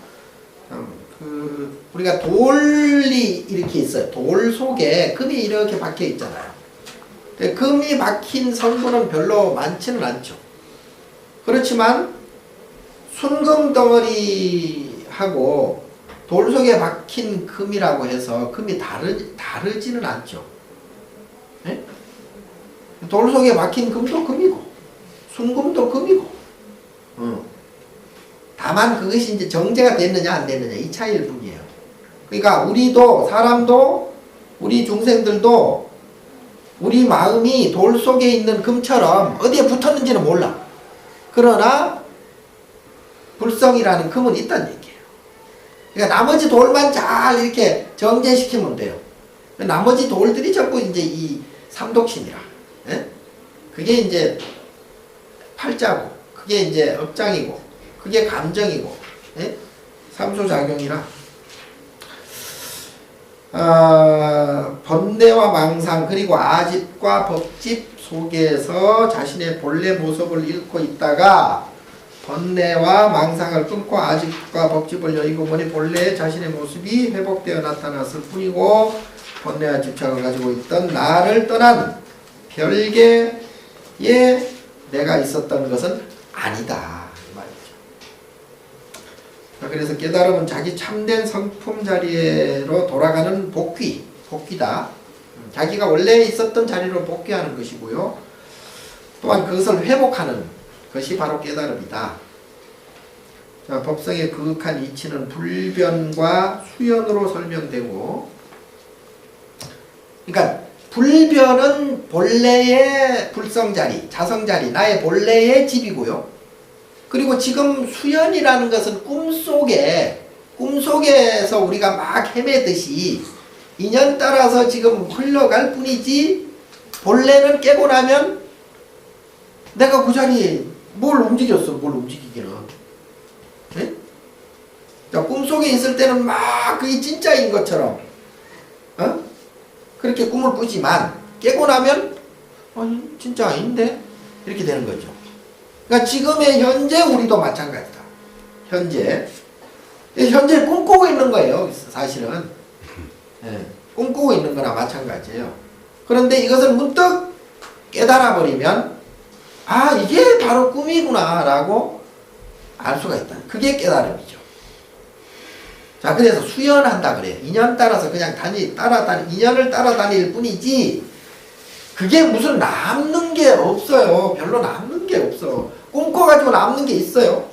우리가 돌이 이렇게 있어요. 돌 속에 금이 이렇게 박혀 있잖아요. 금이 박힌 성분은 별로 많지는 않죠. 그렇지만 순금 덩어리하고 돌 속에 박힌 금이라고 해서 금이 다르지는 않죠. 네? 돌 속에 박힌 금도 금이고 순금도 금이고 다만 그것이 이제 정제가 됐느냐 안 됐느냐 이 차이일 뿐이에요. 그러니까 우리도 사람도 우리 중생들도 우리 마음이 돌 속에 있는 금처럼 어디에 붙었는지는 몰라. 그러나 불성이라는 금은 있다는 얘기예요. 그러니까 나머지 돌만 잘 이렇게 정제시키면 돼요. 나머지 돌들이 전부 이제 이 삼독신이라. 예? 그게 이제 팔자고, 그게 이제 업장이고, 그게 감정이고, 예? 삼소작용이라. 번뇌와 망상 그리고 아집과 법집 속에서 자신의 본래 모습을 잃고 있다가 번뇌와 망상을 끊고 아집과 법집을 여의고 보니 본래 자신의 모습이 회복되어 나타났을 뿐이고 번뇌와 집착을 가지고 있던 나를 떠난 별개의 내가 있었던 것은 아니다 이 말이죠. 그래서 깨달음은 자기 참된 성품 자리로 돌아가는 복귀다. 자기가 원래 있었던 자리로 복귀하는 것이고요. 또한 그것을 회복하는 것이 바로 깨달음이다. 자, 법성의 그윽한 이치는 불변과 수연으로 설명되고, 그러니까 불변은 본래의 불성자리, 자성자리, 나의 본래의 집이고요. 그리고 지금 수연이라는 것은 꿈속에서 우리가 막 헤매듯이 인연 따라서 지금 흘러갈 뿐이지 본래는 깨고 나면 내가 그 자리에 뭘 움직였어, 뭘 움직이기는. 네? 자, 꿈속에 있을 때는 막 그게 진짜인 것처럼 그렇게 꿈을 꾸지만 깨고 나면 아니 진짜 아닌데 이렇게 되는 거죠. 그러니까 지금의 현재 우리도 마찬가지다. 현재 꿈꾸고 있는 거예요. 사실은 꿈꾸고 있는 거나 마찬가지예요. 그런데 이것을 문득 깨달아 버리면 아 이게 바로 꿈이구나 라고 알 수가 있다. 그게 깨달음이죠. 자, 그래서 수연한다 그래요. 인연 따라서 그냥 인연을 따라다닐 뿐이지 그게 무슨 남는 게 없어요. 별로 남는 게 없어. 꿈꿔가지고 남는 게 있어요.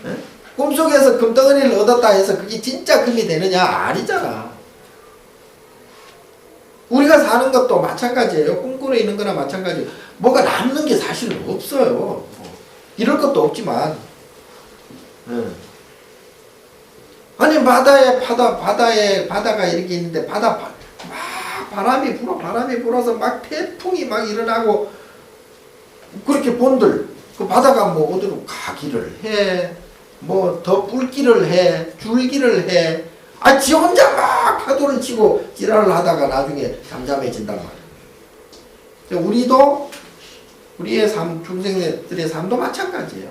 네? 꿈속에서 금덩어리를 얻었다 해서 그게 진짜 금이 되느냐? 아니잖아. 우리가 사는 것도 마찬가지예요. 꿈꾸러 있는 거나 마찬가지예요. 뭐가 남는 게 사실은 없어요. 이럴 것도 없지만 아니 바다가 이렇게 있는데 막 바람이 불어서 막 태풍이 막 일어나고 그렇게 본들 그 바다가 뭐 어디로 가기를 해, 뭐 더 뿔기를 해, 줄기를 해. 아, 지 혼자 막 파도를 치고 지랄을 하다가 나중에 잠잠해진단 말이에요. 우리도 우리의 삶, 중생들의 삶도 마찬가지예요.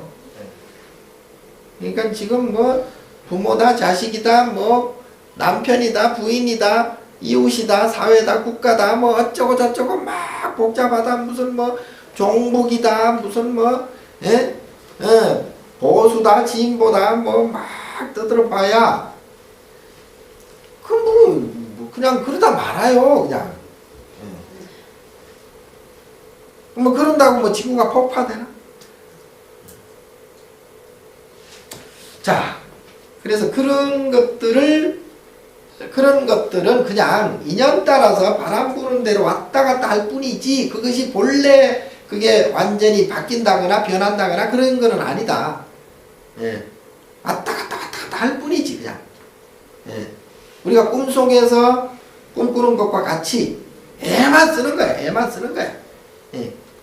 그러니까 지금 뭐 부모다, 자식이다, 뭐 남편이다, 부인이다, 이웃이다, 사회다, 국가다, 뭐 어쩌고 저쩌고 막 복잡하다, 무슨 뭐 종북이다, 무슨 뭐 보수다, 진보다, 뭐 막 떠들어봐야 그 뭐 그냥 그러다 말아요, 그냥. 뭐 그런다고 뭐 지구가 폭파되나? 자, 그래서 그런 것들은 그냥 인연 따라서 바람 부는 대로 왔다 갔다 할 뿐이지 그것이 본래 그게 완전히 바뀐다거나 변한다거나 그런 거는 아니다. 왔다 갔다 할 뿐이지 그냥. 우리가 꿈속에서 꿈꾸는 것과 같이 애만 쓰는 거야.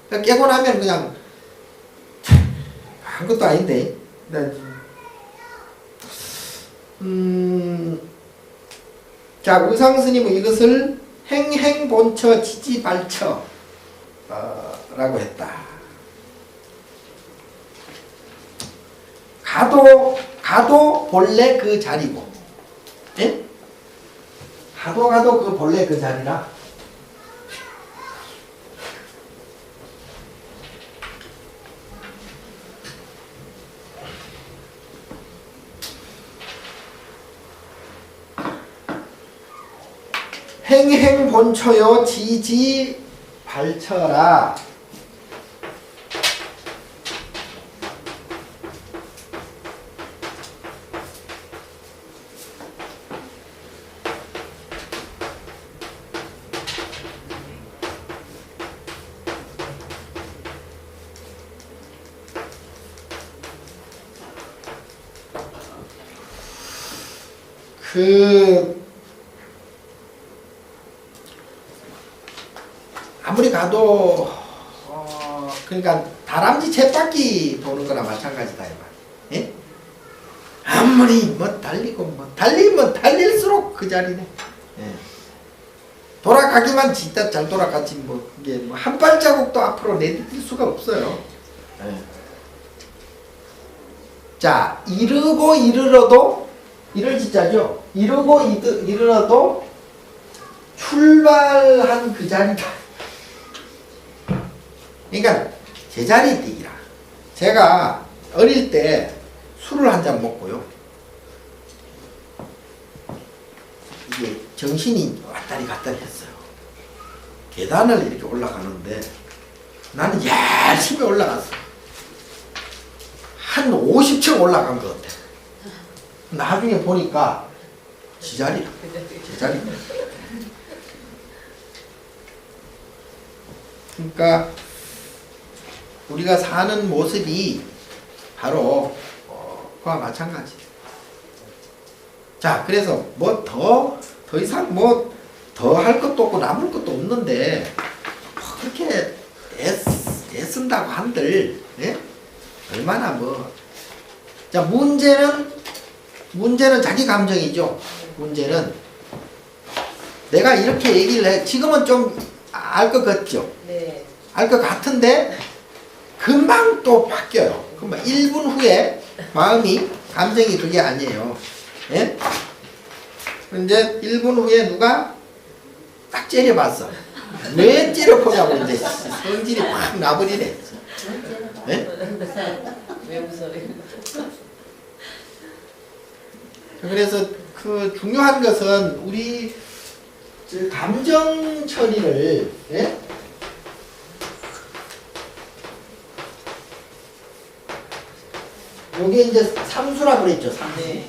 그러니까 깨고 나면 그냥 아무것도 아닌데. 자, 의상스님은 이것을 행행본처 지지발처 라고 했다. 가도 본래 그 자리고, 예? 가도 그 본래 그 자리라. 행행본처요 지지발처라. 아무리 가도 그러니까 다람쥐 쳇바퀴 도는 거나 마찬가지다 이 말. 예? 아무리 뭐 달리고 뭐 달리면 달릴수록 그 자리네. 예. 돌아가기만 진짜 잘 돌아갔지 뭐 이게 뭐 한 발자국도 앞으로 내디딜 수가 없어요. 예. 자, 이르고 이르러도 이를 진짜죠. 이르고 이르러도 출발한 그 자리다. 그러니까 제자리 뛰기라. 제가 어릴 때 술을 한 잔 먹고요. 이게 정신이 왔다리 갔다리 했어요. 계단을 이렇게 올라가는데 나는 열심히 올라갔어. 한 50층 올라간 것 같아. 나중에 보니까 제자리야. 제자리. 그러니까 우리가 사는 모습이 바로 그와 마찬가지. 자, 그래서 뭐 더 이상 뭐 더 할 것도 없고 남을 것도 없는데 뭐 그렇게 애쓴다고 한들 예? 얼마나 뭐. 자, 문제는 자기 감정이죠. 문제는 내가 이렇게 얘기를 해. 지금은 좀 알 것 같죠. 네. 알 것 같은데 금방 또 바뀌어요. 금방 1분 후에 마음이 감정이 그게 아니에요. 예? 이제 1분 후에 누가 딱 째려봤어. 왜 째려보냐고 이제 성질이 확 나버리네. 예? 왜 웃어요? 그래서 그 중요한 것은 우리 감정 처리를 예? 요게 이제 삼수라고 그랬죠. 삼수. 네.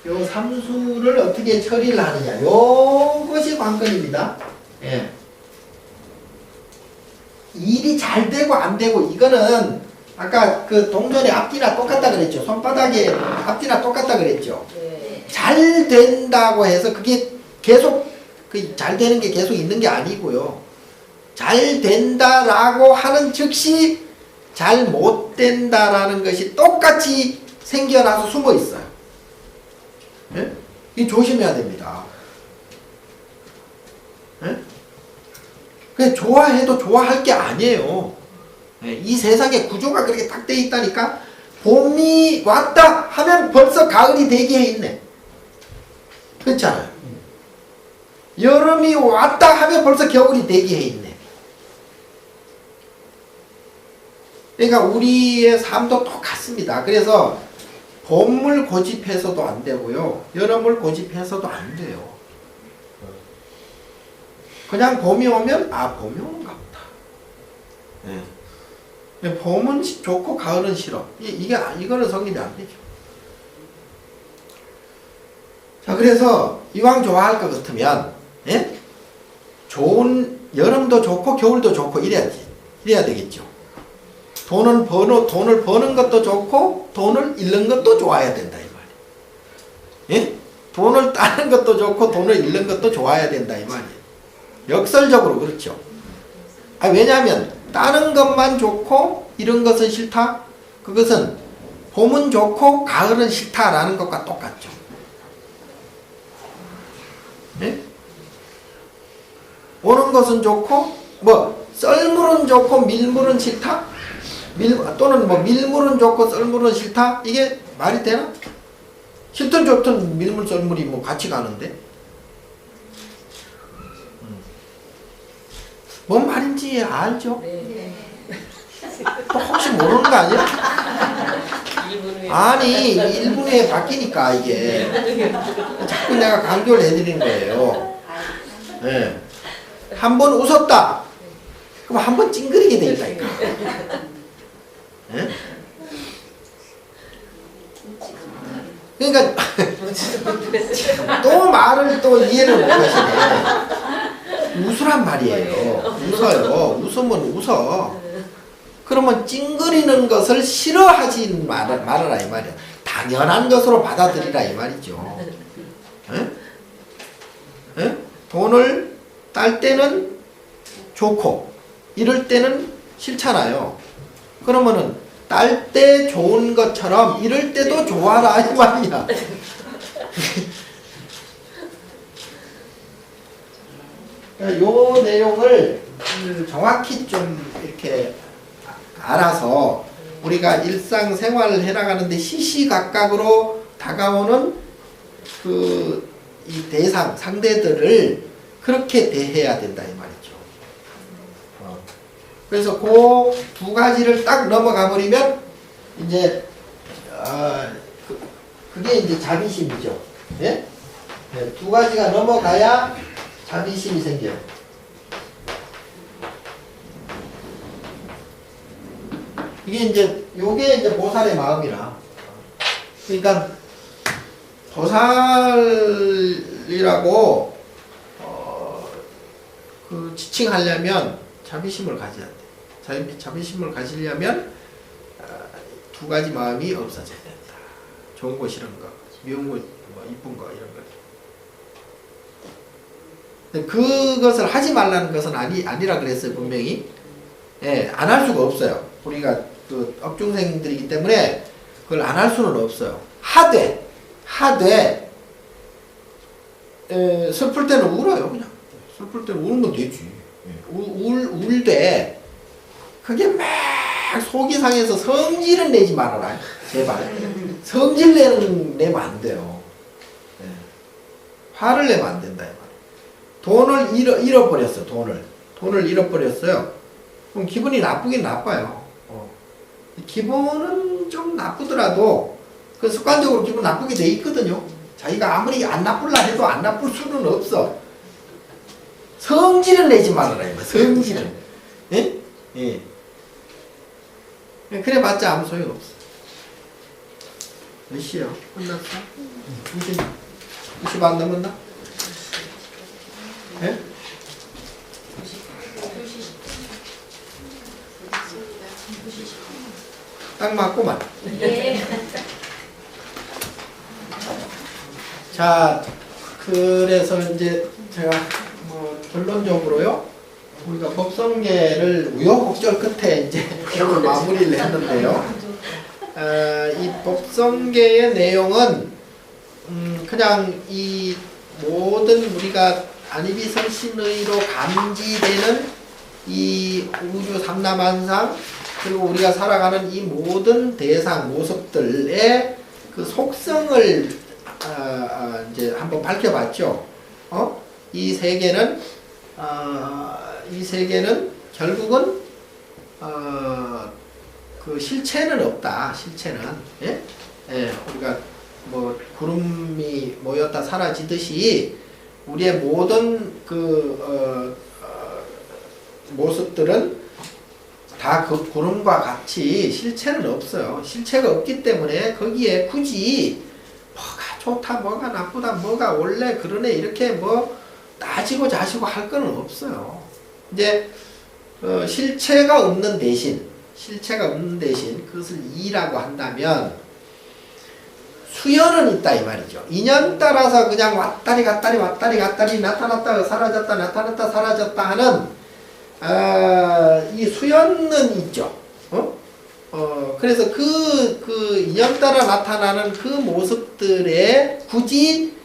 요 삼수를 어떻게 처리를 하느냐. 요것이 관건입니다. 예. 일이 잘 되고 안 되고 이거는 아까 그 동전의 앞뒤나 똑같다 그랬죠. 손바닥의 앞뒤나 똑같다 그랬죠. 네. 잘 된다고 해서 그게 계속 잘 되는 게 계속 있는 게 아니고요. 잘 된다라고 하는 즉시 잘 못 된다라는 것이 똑같이 생겨나서 숨어 있어요. 예? 이 조심해야 됩니다. 예? 그냥 좋아해도 좋아할 게 아니에요. 예, 이 세상의 구조가 그렇게 딱 돼 있다니까. 봄이 왔다 하면 벌써 가을이 대기해 있네. 그렇잖아요. 여름이 왔다 하면 벌써 겨울이 대기해 있네. 그러니까 우리의 삶도 똑같습니다. 그래서 봄을 고집해서도 안 되고요. 여름을 고집해서도 안 돼요. 그냥 봄이 오면 봄이 오는가 보다. 네. 봄은 좋고 가을은 싫어. 이거는 성립이 안 되죠. 자, 그래서 이왕 좋아할 것 같으면 예? 좋은 여름도 좋고 겨울도 좋고 이래야 되겠죠. 돈을 버는 것도 좋고 돈을 잃는 것도 좋아야 된다 이 말이에요. 예? 돈을 따는 것도 좋고 돈을 잃는 것도 좋아야 된다 이 말이에요. 역설적으로 그렇죠. 왜냐하면 따는 것만 좋고 잃은 것은 싫다. 그것은 봄은 좋고 가을은 싫다라는 것과 똑같죠. 예? 오는 것은 좋고 썰물은 좋고 밀물은 싫다? 또는 밀물은 좋고 썰물은 싫다? 이게 말이 되나? 싫든 좋든 밀물 썰물이 같이 가는데 뭔 말인지 알죠? 네. 또 혹시 모르는 거 아니야? 1분 후에. 아니 1분 후에 바뀌니까 이게 자꾸 내가 강조를 해드리는 거예요. 네. 한 번 웃었다. 그럼 한 번 찡그리게 돼 있다니까. 네? 그러니까 또 말을 또 이해를 못 하시네. 웃으란 말이에요. 웃어요. 웃으면 웃어. 그러면 찡그리는 것을 싫어하지 말아라 이 말이야. 당연한 것으로 받아들이라 이 말이죠. 에? 에? 돈을 딸 때는 좋고 이럴 때는 싫잖아요. 그러면은 딸 때 좋은 것처럼 이럴 때도 좋아라 이 말이야. 요 내용을 정확히 좀 이렇게 알아서 우리가 일상생활을 해나가는데 시시각각으로 다가오는 그 이 대상, 상대들을 그렇게 대해야 된다 이 말이죠. 그래서 그 두 가지를 딱 넘어가 버리면 이제 그게 이제 자비심이죠. 예? 네, 두 가지가 넘어가야 자비심이 생겨요. 요게 이제 보살의 마음이라. 그러니까 보살이라고 그 지칭하려면 자비심을 가져야 돼. 자비심을 가지려면 두 가지 마음이 없어져야 된다. 좋은 거 싫은 거, 미운 거, 뭐 이쁜 거 이런 거. 그것을 하지 말라는 것은 아니라 그랬어요 분명히. 예, 안 할 수가 없어요. 우리가 그 업중생들이기 때문에 그걸 안 할 수는 없어요. 하되 슬플 때는 울어요 그냥. 슬플 때는 울면 되지. 울되 그게 막 속이 상해서 성질은 내지 말아라 제발. 성질 내면 안 돼요. 예. 화를 내면 안 된다 이 말이에요. 돈을 잃어버렸어. 돈을 잃어버렸어요. 그럼 기분이 나쁘긴 나빠요. 기분은 좀 나쁘더라도 그 습관적으로 기분 나쁘게 돼 있거든요. 자기가 아무리 안 나쁠라 해도 안 나쁠 수는 없어. 성질은 내지 말아라 이거. 성질은. 예? 예. 그래 봤자 아무 소용 없어. 몇 시야? 끝났어? 2시 반 넘었나? 예? 딱 맞구만. 예. 자, 그래서 이제 제가 뭐 결론적으로요, 우리가 법성계를 우여곡절 끝에 이제 오늘 마무리를 했는데요. 이 법성계의 내용은 그냥 이 모든 우리가 안이비설신의로 감지되는 이 우주 삼라만상 그리고 우리가 살아가는 이 모든 대상 모습들의 그 속성을 이제 한번 밝혀봤죠. 이 세계는 결국은 그 실체는 없다. 실체는 예? 예, 우리가 뭐 구름이 모였다 사라지듯이 우리의 모든 그 모습들은 다 그 구름과 같이 실체는 없어요. 실체가 없기 때문에 거기에 굳이 뭐가 좋다, 뭐가 나쁘다, 뭐가 원래 그러네 이렇게 뭐 따지고 자시고 할 거는 없어요. 이제 실체가 없는 대신 그것을 이라고 한다면 수연은 있다 이 말이죠. 인연 따라서 그냥 왔다리 갔다리 나타났다 사라졌다 나타났다 사라졌다 하는 이 수연은 있죠. 그래서 그 인연 따라 나타나는 그 모습들에 굳이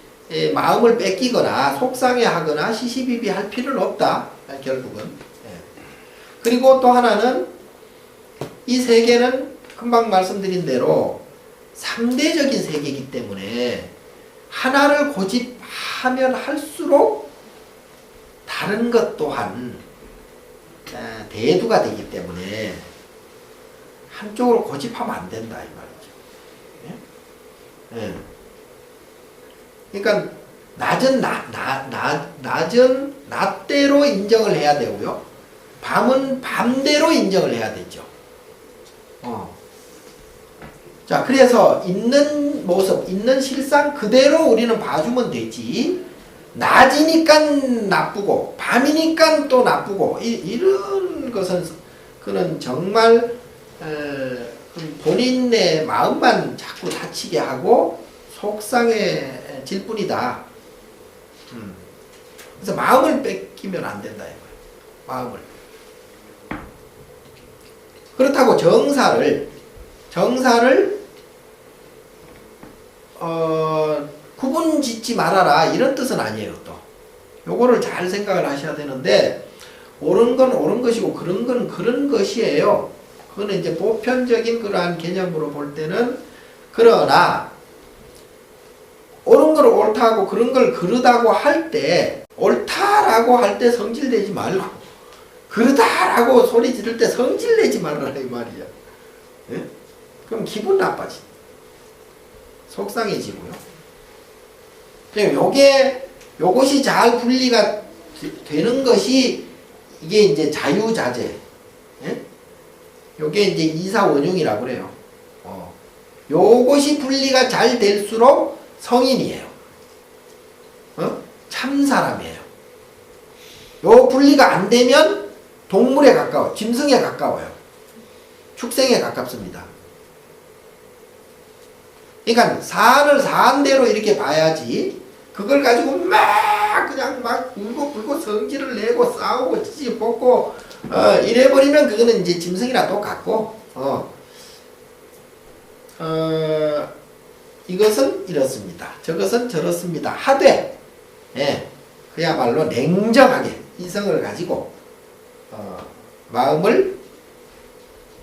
마음을 뺏기거나 속상해하거나 시시비비할 필요는 없다. 결국은. 그리고 또 하나는 이 세계는 금방 말씀드린 대로 상대적인 세계이기 때문에 하나를 고집하면 할수록 다른 것 또한 대두가 되기 때문에 한쪽으로 고집하면 안 된다 이 말이죠. 예? 그러니까 낮은 낮대로 인정을 해야 되고요. 밤은 밤대로 인정을 해야 되죠. 자, 그래서 있는 모습, 있는 실상 그대로 우리는 봐주면 되지. 낮이니까 나쁘고 밤이니까 또 나쁘고 이런 것은 그는 정말 본인의 마음만 자꾸 다치게 하고 속상해질 뿐이다. 그래서 마음을 뺏기면 안 된다 이거예요. 마음을. 그렇다고 정사를 구분 짓지 말아라 이런 뜻은 아니에요. 또 요거를 잘 생각을 하셔야 되는데 옳은 건 옳은 것이고 그런 건 그런 것이에요. 그거는 이제 보편적인 그러한 개념으로 볼 때는 그러나 옳은 걸 옳다고 그런 걸 그르다고 할 때 옳다라고 할 때 성질내지 말고 그르다라고 소리 지를 때 성질내지 말아라 이 말이야. 예? 그럼 기분 나빠지. 속상해지고요. 요것이 잘 분리가 되는 것이 이게 이제 자유자재. 예? 요게 이제 이사원용이라고 그래요. 요것이 분리가 잘 될수록 성인이에요. 참 사람이에요. 요 분리가 안 되면 동물에 가까워, 짐승에 가까워요. 축생에 가깝습니다. 그러니까 사안을 사안대로 이렇게 봐야지 그걸 가지고 그냥 막 울고 불고 성질을 내고 싸우고 찌찌 뽑고 이래버리면 그거는 이제 짐승이랑 똑같고 이것은 이렇습니다. 저것은 저렇습니다. 하되 그야말로 냉정하게 이성을 가지고 마음을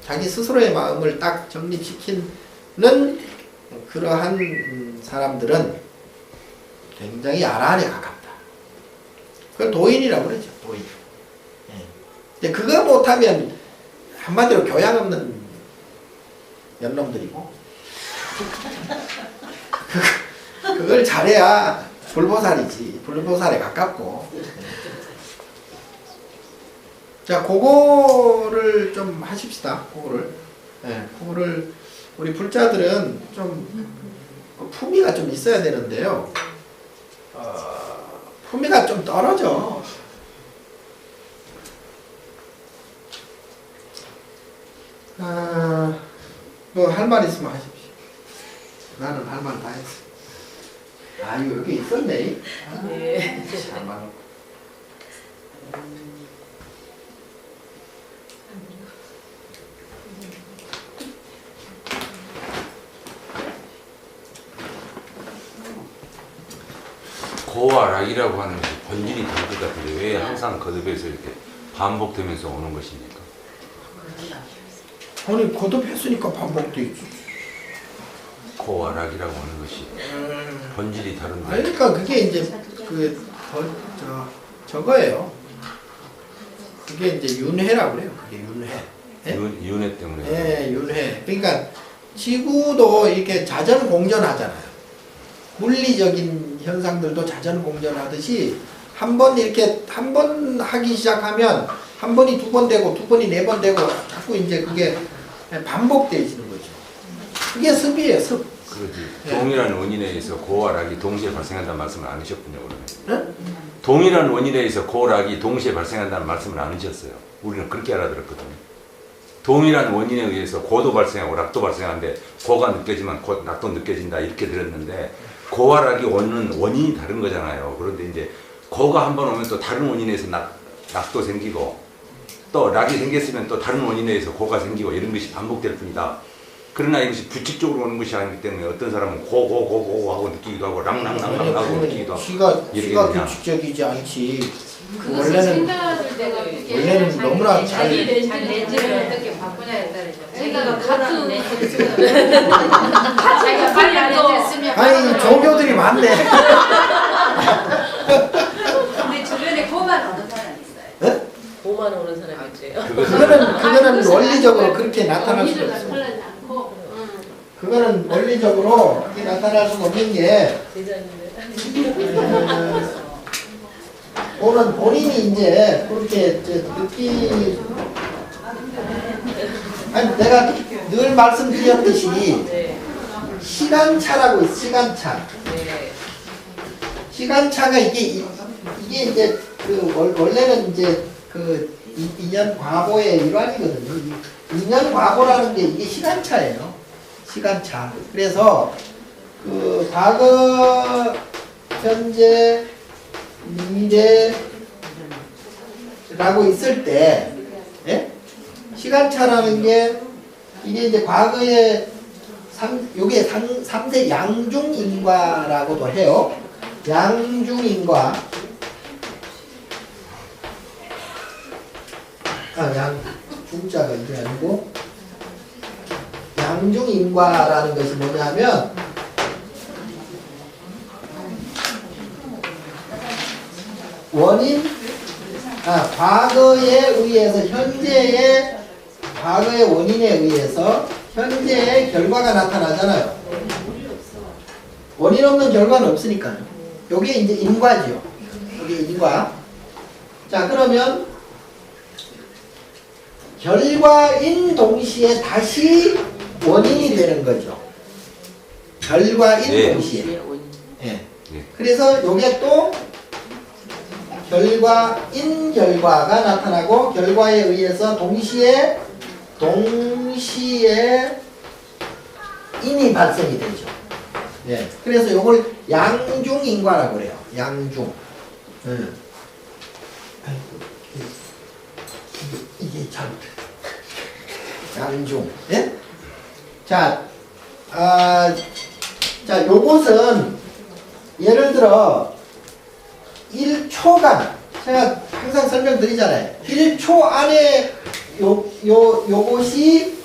자기 스스로의 마음을 딱 정립시키는 그러한 사람들은 굉장히 아라한에 가깝다. 그걸 도인이라고 그러죠. 도인. 근데 그거 못하면 한마디로 교양 없는 연놈들이고 그걸 잘해야 불보살이지. 불보살에 가깝고. 자, 그거를 좀 하십시다. 그거를 우리 불자들은 좀 품위가 좀 있어야 되는데요. 품위가 좀 떨어져. 뭐 할 말 있으면 하십시오. 나는 할 말 다 했어. 이거 여기 있었네. 네. 잘 말하고. 고와 락이라고 하는 것이 본질이 다른 것 같은데 왜 항상 거듭해서 이렇게 반복되면서 오는 것입니까? 아니 거듭했으니까 반복되지. 고와 락이라고 하는 것이 본질이 다른데. 그러니까 그게 이제 저거예요. 그게 이제 윤회라고 그래요. 그게 윤회. 윤회 때문에. 네, 윤회. 그러니까 지구도 이렇게 자전공전하잖아요. 물리적인 현상들도 자전공전하듯이 한 번 하기 시작하면 한 번이 두 번 되고 두 번이 네 번 되고 자꾸 이제 그게 반복되어지는 거죠. 그게 습이에요, 습. 그렇지. 동일한 원인에 의해서 고와 락이 동시에 발생한다는 말씀을 안 하셨군요, 그러면. 네? 동일한 원인에 의해서 고와 락이 동시에 발생한다는 말씀을 안 하셨어요. 우리는 그렇게 알아들었거든요. 동일한 원인에 의해서 고도 발생하고 락도 발생하는데 고가 느껴지면 락도 느껴진다 이렇게 들었는데 고와 락이 오는 원인이 다른 거잖아요. 그런데 이제 고가 한 번 오면 또 다른 원인에 의해서 락도 생기고 또 락이 생겼으면 또 다른 원인에 의해서 고가 생기고 이런 것이 반복될 뿐이다. 그러나 이것이 규칙적으로 오는 것이 아니기 때문에 어떤 사람은 고 하고 느끼기도 하고 랑랑랑랑 하고 느끼기도 하고 시가 규칙적이지 않지. 원래는 너무나 잘 렌즈를 어떻게 바꾸냐에 따라서 자기가 같은 자기가 빨리 렌즈 쓰면 아니 종교들이 많네. 근데 주변에 고만 오는 사람 있어요. 고만 오는 사람이 있어요. 그거는 원리적으로 그렇게 나타날 수 없어. 그거는 원리적으로 그렇게 나타날 수 없는 게 오는 본인이 이제 그렇게 아니 내가 늘 말씀드렸듯이 네. 시간차라고 있어. 시간차. 네. 시간차가 이게 이제 원래는 이제 인연 과거의 일환이거든요. 인연 과거라는 게 이게 시간차예요. 시간차. 그래서 과거, 현재, 미래라고 있을 때, 예? 시간차라는 게 이게 이제 과거에 요게 3세 양중인과라고도 해요. 양중인과. 중자가 이게 아니고 양중인과라는 것이 뭐냐면 과거에 의해서 과거의 원인에 의해서 현재의 결과가 나타나잖아요. 원인 없는 결과는 없으니까요. 요게 이제 인과지요. 요게 인과. 자, 그러면 결과인 동시에 다시 원인이 되는 거죠. 결과인 동시에. 예. 그래서 요게 또 결과가 나타나고 결과에 의해서 동시에 인이 발생이 되죠. 예. 그래서 요걸 양중인과라고 그래요. 양중. 이게 참 양중. 예? 자, 요것은 예를 들어 1초간 제가 항상 설명드리잖아요. 1초 안에 요것이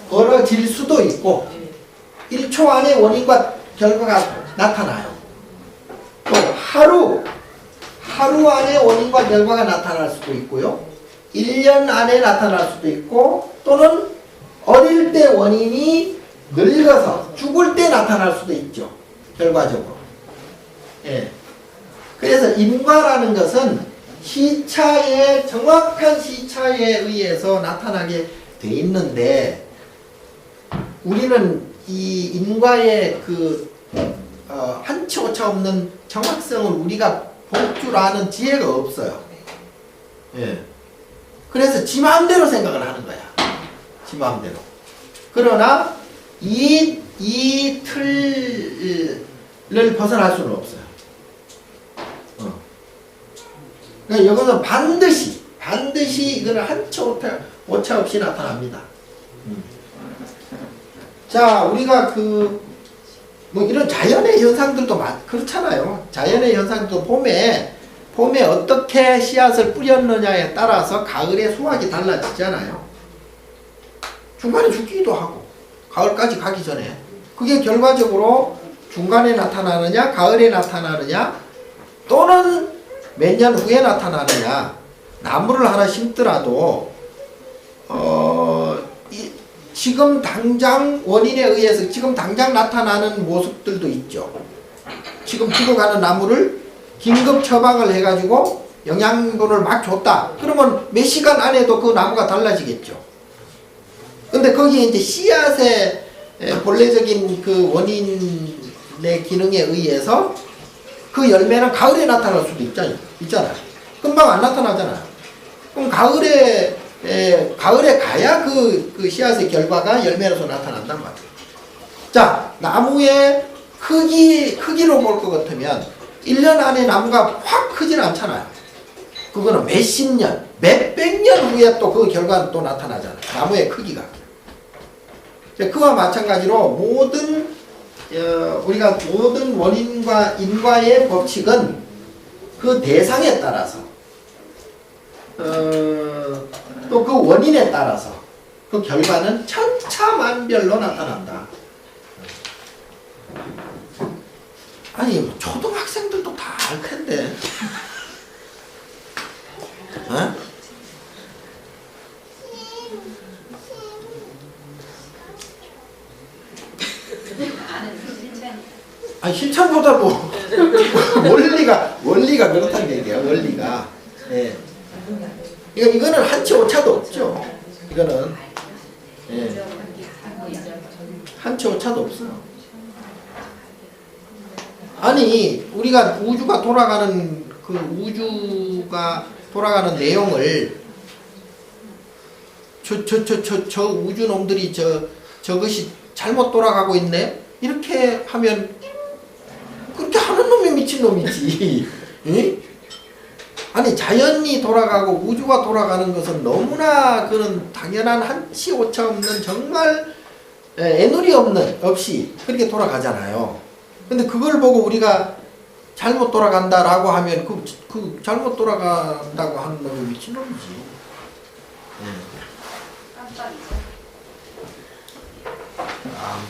벌어질 수도 있고 1초 안에 원인과 결과가 나타나요. 또 하루 안에 원인과 결과가 나타날 수도 있고요. 1년 안에 나타날 수도 있고 또는 어릴 때 원인이 늙어서 죽을 때 나타날 수도 있죠. 결과적으로. 예. 그래서 인과라는 것은 정확한 시차에 의해서 나타나게 돼 있는데 우리는 이 인과의 한치 오차 없는 정확성을 우리가 볼 줄 아는 지혜가 없어요. 예. 그래서 지 마음대로 생각을 하는 거야. 지 마음대로. 그러나 이 틀을 벗어날 수는 없어요. 그러니까 이것은 반드시 이거는 한치 오차 없이 나타납니다. 자, 우리가 뭐 이런 자연의 현상들도 그렇잖아요. 자연의 현상도 봄에 어떻게 씨앗을 뿌렸느냐에 따라서 가을에 수확이 달라지잖아요. 중간에 죽기도 하고 가을까지 가기 전에 그게 결과적으로 중간에 나타나느냐 가을에 나타나느냐 또는 몇 년 후에 나타나느냐. 나무를 하나 심더라도 지금 당장 원인에 의해서 지금 당장 나타나는 모습들도 있죠. 지금 죽어가는 나무를 긴급 처방을 해가지고 영양분을 막 줬다. 그러면 몇 시간 안에도 그 나무가 달라지겠죠. 근데 거기에 이제 씨앗의 본래적인 그 원인의 기능에 의해서 그 열매는 가을에 나타날 수도 있잖아요. 금방 안 나타나잖아요. 그럼 가을에 가야 그 씨앗의 결과가 열매로서 나타난단 말이에요. 자, 나무의 크기로 볼 것 같으면 1년 안에 나무가 확 크진 않잖아요. 그거는 몇십 년, 몇백 년 후에 또 그 결과는 또 나타나잖아요. 나무의 크기가. 그와 마찬가지로 우리가 모든 원인과 인과의 법칙은 그 대상에 따라서 또 그 원인에 따라서 그 결과는 천차만별로 나타난다. 아니 뭐 초등학생들도 다 알 텐데. 어? 아니 실천보다 뭐 원리가 그렇다는 얘기야. 원리가. 예. 이거는 한치 오차도 없죠. 이거는 한치 오차도 없어요. 아니 우리가 우주가 돌아가는 그 우주가 돌아가는 내용을 저 우주 놈들이 저것이 잘못 돌아가고 있네 이렇게 하면 그렇게 하는 놈이 미친 놈이지. 응? 아니 자연이 돌아가고 우주가 돌아가는 것은 너무나 그런 당연한 한치 오차 없는 정말 애누리 없이 그렇게 돌아가잖아요. 근데 그걸 보고 우리가 잘못 돌아간다라고 하면 그 잘못 돌아간다고 하는 놈이 미친놈이지.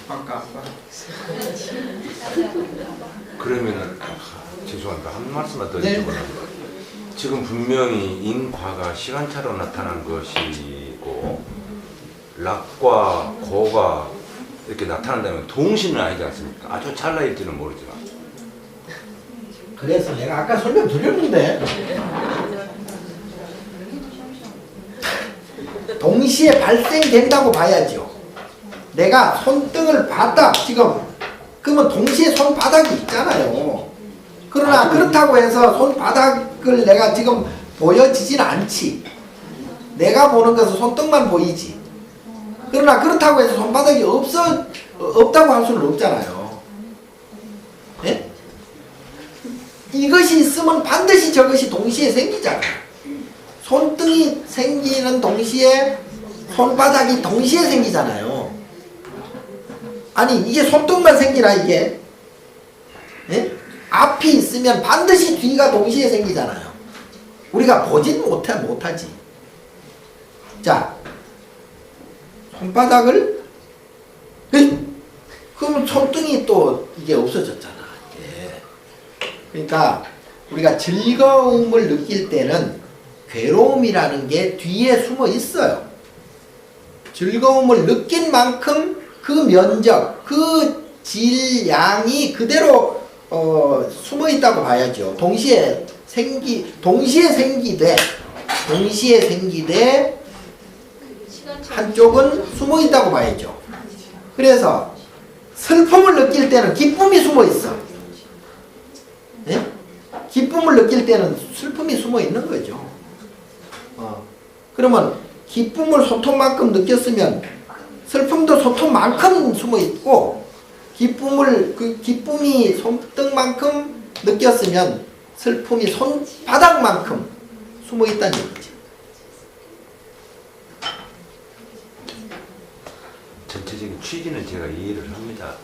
깜빡. 그러면은 죄송합니다. 한 말씀만 더 네. 여쭤보랍니다. 지금 분명히 인과가 시간차로 나타난 것이고 락과 고가 이렇게 나타난다면 동시는 아니지 않습니까? 아주 찰나일지는 모르지만 그래서 내가 아까 설명드렸는데 동시에 발생된다고 봐야죠. 내가 손등을 봤다 지금 그러면 동시에 손바닥이 있잖아요. 그러나 그렇다고 해서 손바닥을 내가 지금 보여지진 않지. 내가 보는 것은 손등만 보이지. 그러나 그렇다고 해서 손바닥이 없다고 할 수는 없잖아요. 예? 이것이 있으면 반드시 저것이 동시에 생기잖아요. 손등이 생기는 동시에 손바닥이 동시에 생기잖아요. 아니 이게 손등만 생기나 이게? 예? 앞이 있으면 반드시 뒤가 동시에 생기잖아요. 우리가 보진 못하지. 자, 손바닥을 그러면 손등이 또 이게 없어졌잖아. 이게. 그러니까 우리가 즐거움을 느낄 때는 괴로움이라는 게 뒤에 숨어 있어요. 즐거움을 느낀 만큼 그 면적, 그 질량이 그대로 숨어 있다고 봐야죠. 동시에 생기되 한쪽은 숨어 있다고 봐야죠. 그래서 슬픔을 느낄 때는 기쁨이 숨어 있어. 예? 기쁨을 느낄 때는 슬픔이 숨어 있는 거죠. 그러면 기쁨을 소통만큼 느꼈으면 슬픔도 소통만큼 숨어 있고 기쁨이 손등만큼 느꼈으면 슬픔이 손바닥만큼 숨어 있다는 얘기죠. 전체적인 취지는 제가 이해를 합니다.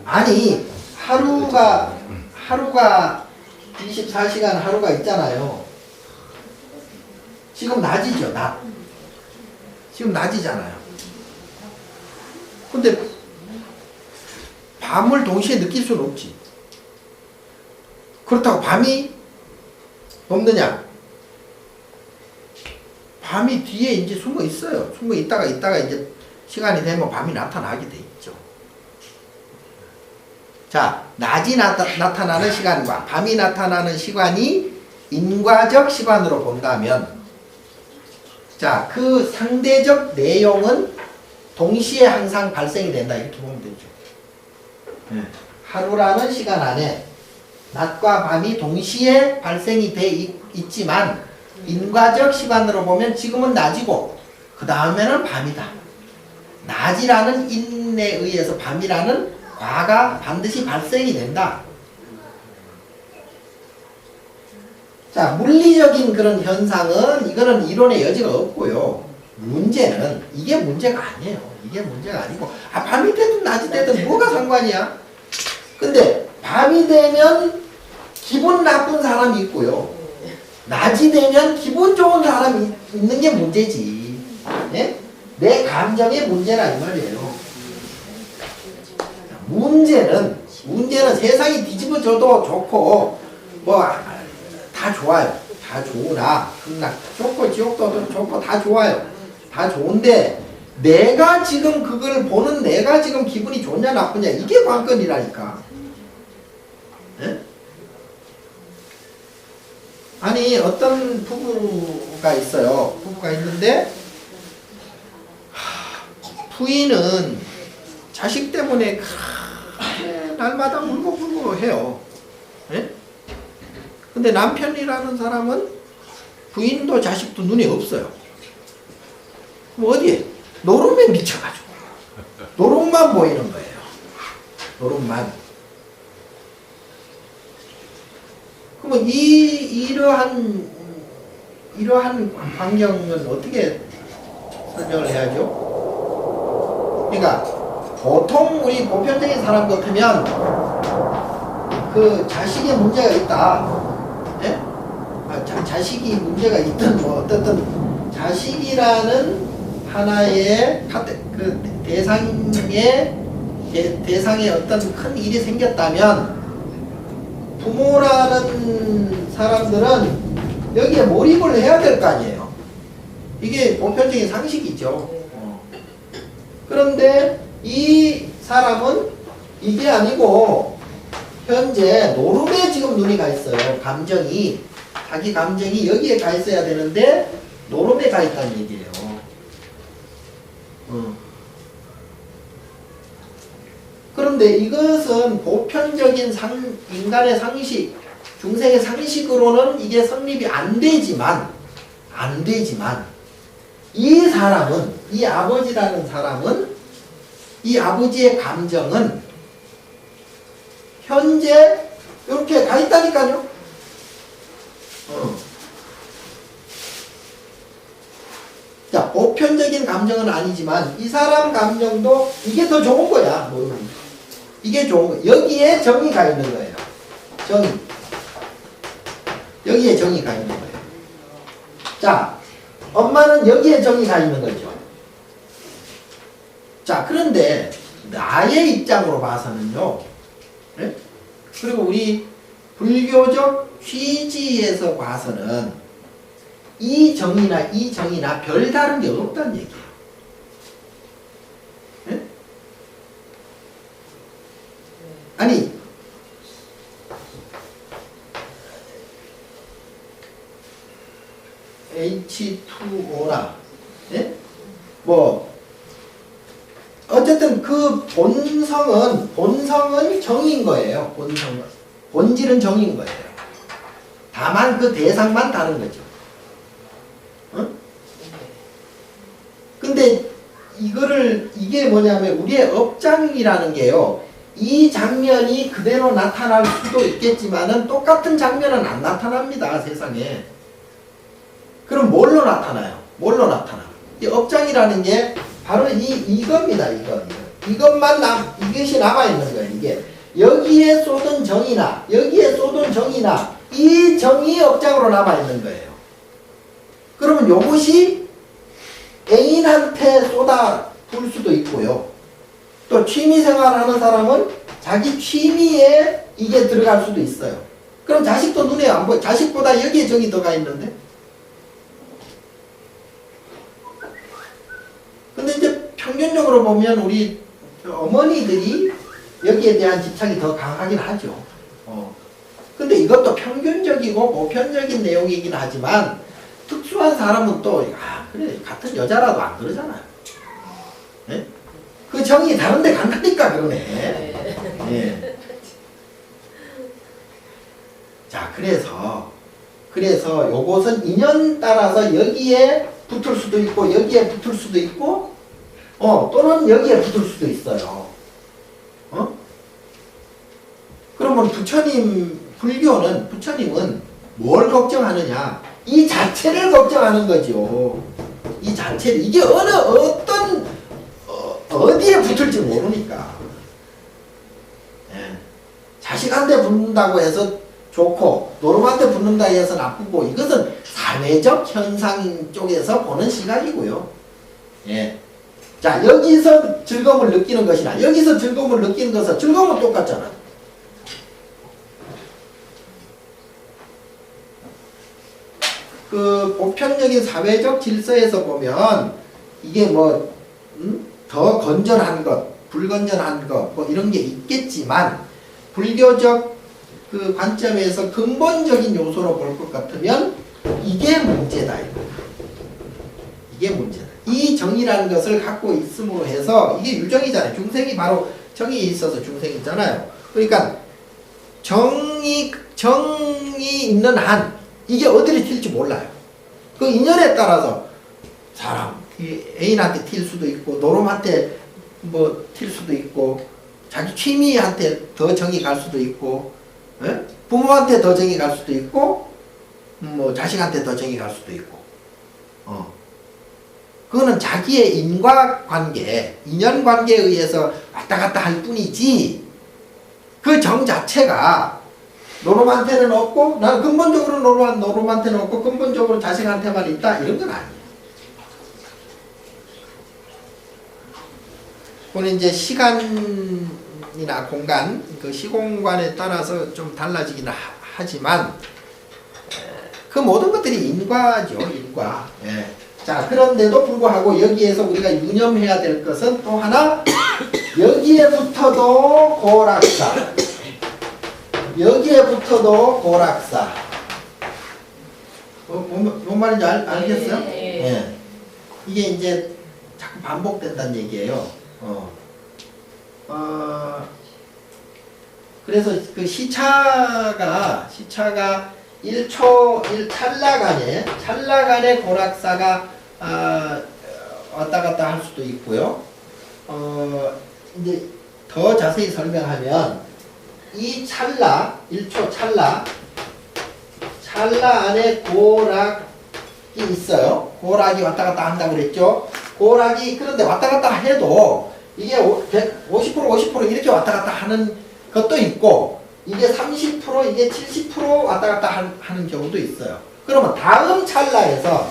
아니 하루가 24시간 하루가 있잖아요. 지금 낮이죠. 지금 낮이잖아요. 근데 밤을 동시에 느낄 수는 없지. 그렇다고 밤이 없느냐? 밤이 뒤에 이제 숨어 있어요. 숨어 있다가 이제 시간이 되면 밤이 나타나게 돼 있죠. 자, 낮이 나타나는 시간과 밤이 나타나는 시간이 인과적 시간으로 본다면, 자, 그 상대적 내용은 동시에 항상 발생이 된다. 이렇게 보면 되죠. 하루라는 시간 안에 낮과 밤이 동시에 발생이 돼 있지만 인과적 시간으로 보면 지금은 낮이고 그 다음에는 밤이다. 낮이라는 인에 의해서 밤이라는 과가 반드시 발생이 된다. 자, 물리적인 그런 현상은 이거는 이론의 여지가 없고요. 문제는 이게 문제가 아니에요. 이게 문제가 아니고 밤이 되든 낮이 되든 뭐가 상관이야? 근데 밤이 되면 기분 나쁜 사람이 있고요. 낮이 되면 기분 좋은 사람이 있는 게 문제지. 예? 내 감정의 문제라 이 말이에요. 문제는 세상이 뒤집어져도 좋고 다 좋아요. 다 좋으나 좋고 지옥도 좋고 다 좋아요. 다 좋은데 내가 지금 그걸 보는 내가 지금 기분이 좋냐 나쁘냐 이게 관건이라니까. 예? 아니 어떤 부부가 있어요. 부부가 있는데 부인은 자식 때문에 날마다 울고불고 해요. 예? 근데 남편이라는 사람은 부인도 자식도 눈에 없어요. 그럼 어디에? 노름에 미쳐가지고 노름만 보이는 거예요. 노름만. 그러면 이러한 환경은 어떻게 설명을 해야죠? 그러니까 보통 우리 보편적인 사람 같으면 그 자식에 문제가 있다. 예? 자식이 문제가 있든 뭐 어떻든 자식이라는 하나의 그 대상에 어떤 큰 일이 생겼다면 부모라는 사람들은 여기에 몰입을 해야 될 거 아니에요. 이게 보편적인 상식이죠. 그런데 이 사람은 이게 아니고 현재 노름에 지금 눈이 가 있어요. 자기 감정이 여기에 가 있어야 되는데 노름에 가 있다는 얘기예요. 그런데 이것은 보편적인 인간의 상식, 중생의 상식으로는 이게 성립이 안 되지만 이 사람은, 이 아버지라는 사람은, 이 아버지의 감정은 현재 이렇게 가 있다니까요. 자, 보편적인 감정은 아니지만 이 사람 감정도 이게 더 좋은 거야. 이게 좋은 거. 여기에 정이 가 있는 거예요. 정이. 여기에 정이 가 있는 거예요. 자, 엄마는 여기에 정이 가 있는 거죠. 자, 그런데 나의 입장으로 봐서는요. 네? 그리고 우리 불교적 취지에서 봐서는 이 정이나 별다른 게 없다는 얘기예요. 네? 아니, H2O나, 네? 뭐, 어쨌든 그 본성은 정인 거예요. 본질은 정인 거예요. 다만 그 대상만 다른 거죠. 근데 이게 뭐냐면 우리의 업장이라는 게요. 이 장면이 그대로 나타날 수도 있겠지만은 똑같은 장면은 안 나타납니다. 세상에. 그럼 뭘로 나타나요? 이 업장이라는 게 바로 이겁니다. 이것이 남아있는 거예요. 이게. 여기에 쏟은 정이나 이 정이 업장으로 남아있는 거예요. 그러면 요것이 애인한테 쏟아부을 수도 있고요. 또 취미생활하는 사람은 자기 취미에 이게 들어갈 수도 있어요. 그럼 자식도 눈에 안 보여. 자식보다 여기에 정이 더 가 있는데. 근데 이제 평균적으로 보면 우리 어머니들이 여기에 대한 집착이 더 강하긴 하죠. 근데 이것도 평균적이고 보편적인 내용이긴 하지만 특수한 사람은 또 그래 같은 여자라도 안 그러잖아요. 네? 그 정이 다른데 간다니까 그러네. 네. 자, 그래서 요것은 인연 따라서 여기에 붙을 수도 있고 여기에 붙을 수도 있고 또는 여기에 붙을 수도 있어요. 그러면 부처님은 뭘 걱정하느냐? 이 자체를 걱정하는 거죠. 이 자체를. 이게 어디에 붙을지 모르니까. 예. 자식한테 붙는다고 해서 좋고, 노름한테 붙는다 해서 나쁘고, 이것은 사회적 현상 쪽에서 보는 시각이고요. 예. 자, 여기서 즐거움을 느끼는 것이나, 여기서 즐거움을 느끼는 것은 즐거움은 똑같잖아. 그 보편적인 사회적 질서에서 보면 이게 뭐 더 건전한 것, 불건전한 것 뭐 이런 게 있겠지만 불교적 그 관점에서 근본적인 요소로 볼 것 같으면 이게 문제다. 이게 문제다. 이 정이라는 것을 갖고 있음으로 해서 이게 유정이잖아요. 중생이 바로 정이 있어서 중생이 있잖아요. 그러니까 정이 있는 한 이게 어디를 튈지 몰라요. 그 인연에 따라서 사람 애인한테 튈 수도 있고 노름한테 뭐 튈 수도 있고 자기 취미한테 더 정이 갈 수도 있고 예? 부모한테 더 정이 갈 수도 있고 뭐 자식한테 더 정이 갈 수도 있고 그거는 자기의 인과관계, 인연관계에 의해서 왔다 갔다 할 뿐이지 그 정 자체가 노름한테는 없고 나는 근본적으로 노름한테는 없고 근본적으로 자식한테만 있다 이런 건 아니에요. 그건 이제 시간이나 공간, 그 시공간에 따라서 좀 달라지긴 하지만 그 모든 것들이 인과죠, 인과. 예. 자, 그런데도 불구하고 여기에서 우리가 유념해야 될 것은 또 하나 여기에부터도 고락사. 여기에부터도 고락사. 뭔 말인지 알겠어요? 네. 예. 이게 이제 자꾸 반복된다는 얘기예요. 그래서 그 시차가 1찰나간에 고락사가 왔다 갔다 할 수도 있고요. 이제 더 자세히 설명하면 이 찰나, 1초 찰나 안에 고락이 있어요. 고락이 왔다 갔다 한다고 그랬죠. 고락이 그런데 왔다 갔다 해도 이게 50% 이렇게 왔다 갔다 하는 것도 있고 이게 30% 이게 70% 왔다 갔다 하는 경우도 있어요. 그러면 다음 찰나에서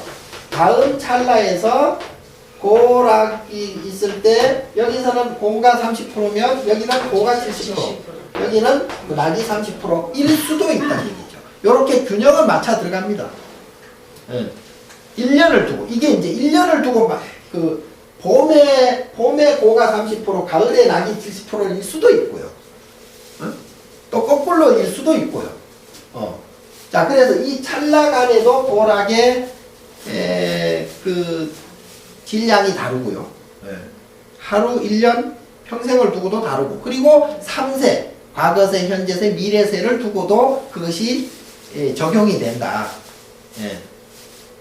고락이 있을 때 여기서는 공가 30%면 여기는 고가 70% 여기는 낙이 30%일 수도 있다는 얘기죠. 이렇게 균형을 맞춰 들어갑니다. 1년을 두고 이게 이제 1년을 두고 그 봄에 고가 30% 가을에 낙이 70%일 수도 있고요. 또 거꾸로일 수도 있고요. 자, 그래서 이 찰나간에도 고락의 그 질량이 다르고요. 하루, 1년, 평생을 두고도 다르고, 그리고 3세, 과거세, 현재세, 미래세를 두고도 그것이 적용이 된다.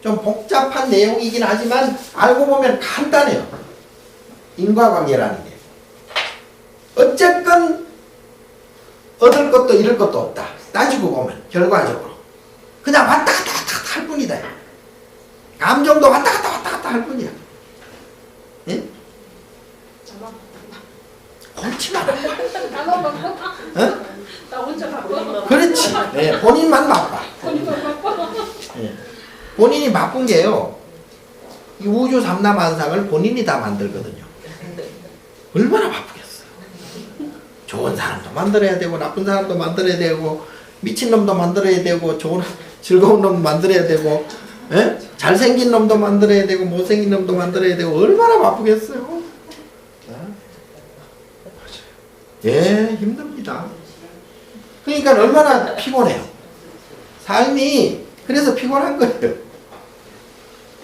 좀 복잡한 내용이긴 하지만 알고 보면 간단해요. 인과관계라는 게. 어쨌건 얻을 것도 잃을 것도 없다. 따지고 보면 결과적으로 그냥 왔다 갔다 할 뿐이다. 감정도 왔다 갔다 할 뿐이야. 예? 옳지 마라. 나만 바빠? 나 혼자 바빠? 그렇지. 예, 본인만 바빠. 예. 본인이 바쁜 게요. 이 우주 삼라만상을 본인이 다 만들거든요. 얼마나 바쁘겠어요. 좋은 사람도 만들어야 되고 나쁜 사람도 만들어야 되고 미친 놈도 만들어야 되고 좋은 즐거운 놈 만들어야 되고 예? 잘생긴 놈도 만들어야 되고 못생긴 놈도 만들어야 되고 얼마나 바쁘겠어요. 예, 힘듭니다. 그러니까 얼마나 피곤해요. 삶이 그래서 피곤한 거예요.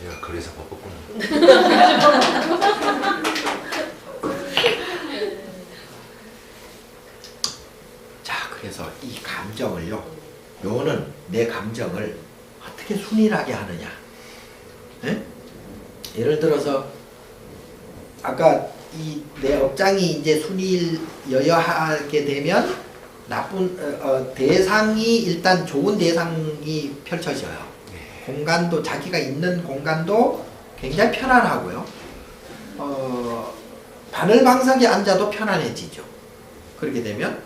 내가 그래서 바빴구나. 자, 그래서 이 감정을요, 요거는 내 감정을 어떻게 순일하게 하느냐. 예? 예를 들어서 아까 이 내 업장이 이제 순일여여하게 되면 나쁜 대상이 일단 좋은 대상이 펼쳐져요. 공간도 자기가 있는 공간도 굉장히 편안하고요. 바늘방석에 앉아도 편안해지죠. 그렇게 되면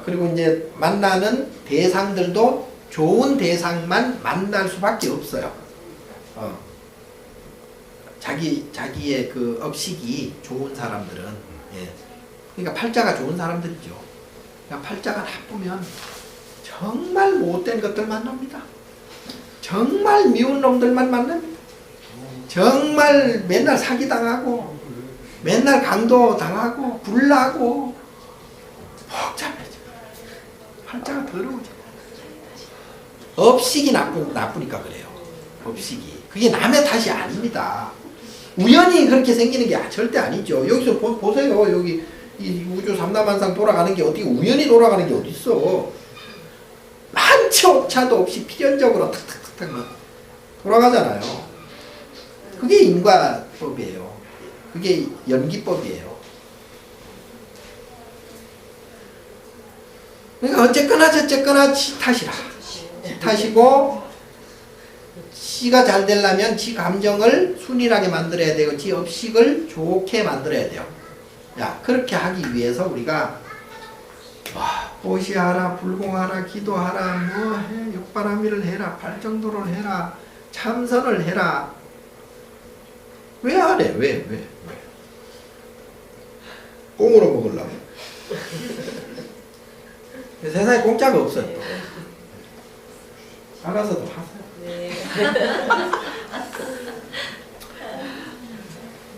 그리고 이제 만나는 대상들도 좋은 대상만 만날 수밖에 없어요. 자기의 그 업식이 좋은 사람들은 예. 그러니까 팔자가 좋은 사람들이죠. 그러니까 팔자가 나쁘면 정말 못된 것들 만납니다. 정말 미운 놈들만 만납니다. 정말 맨날 사기당하고 맨날 강도 당하고 불나고 복잡해져. 팔자가 더러워져. 업식이 나쁘니까 그래요. 업식이. 그게 남의 탓이 아닙니다. 우연히 그렇게 생기는 게 절대 아니죠. 여기서 보세요. 여기 이 우주 삼라만상 돌아가는 게 어떻게 우연히 돌아가는 게 어딨어. 한치 차도 없이 필연적으로 탁탁탁탁 막 돌아가잖아요. 그게 인과법이에요. 그게 연기법이에요. 그러니까 어쨌거나 저쨌거나 지 탓이라. 지 탓이고 지가 잘 되려면 지 감정을 순일하게 만들어야 되고 지 업식을 좋게 만들어야 돼요. 야, 그렇게 하기 위해서 우리가 보시하라, 불공하라, 기도하라, 뭐 해, 육바라밀을 해라, 발정도를 해라, 참선을 해라. 왜 하래? 왜? 꽁으로 먹으려고. 세상에 공짜가 없어요. 또. 알아서도 하세요. 네.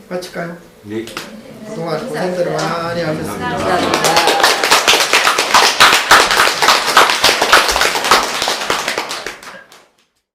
마칠까요? 네. 그동안 고생들을 많이 하셨습니다. 감사합니다.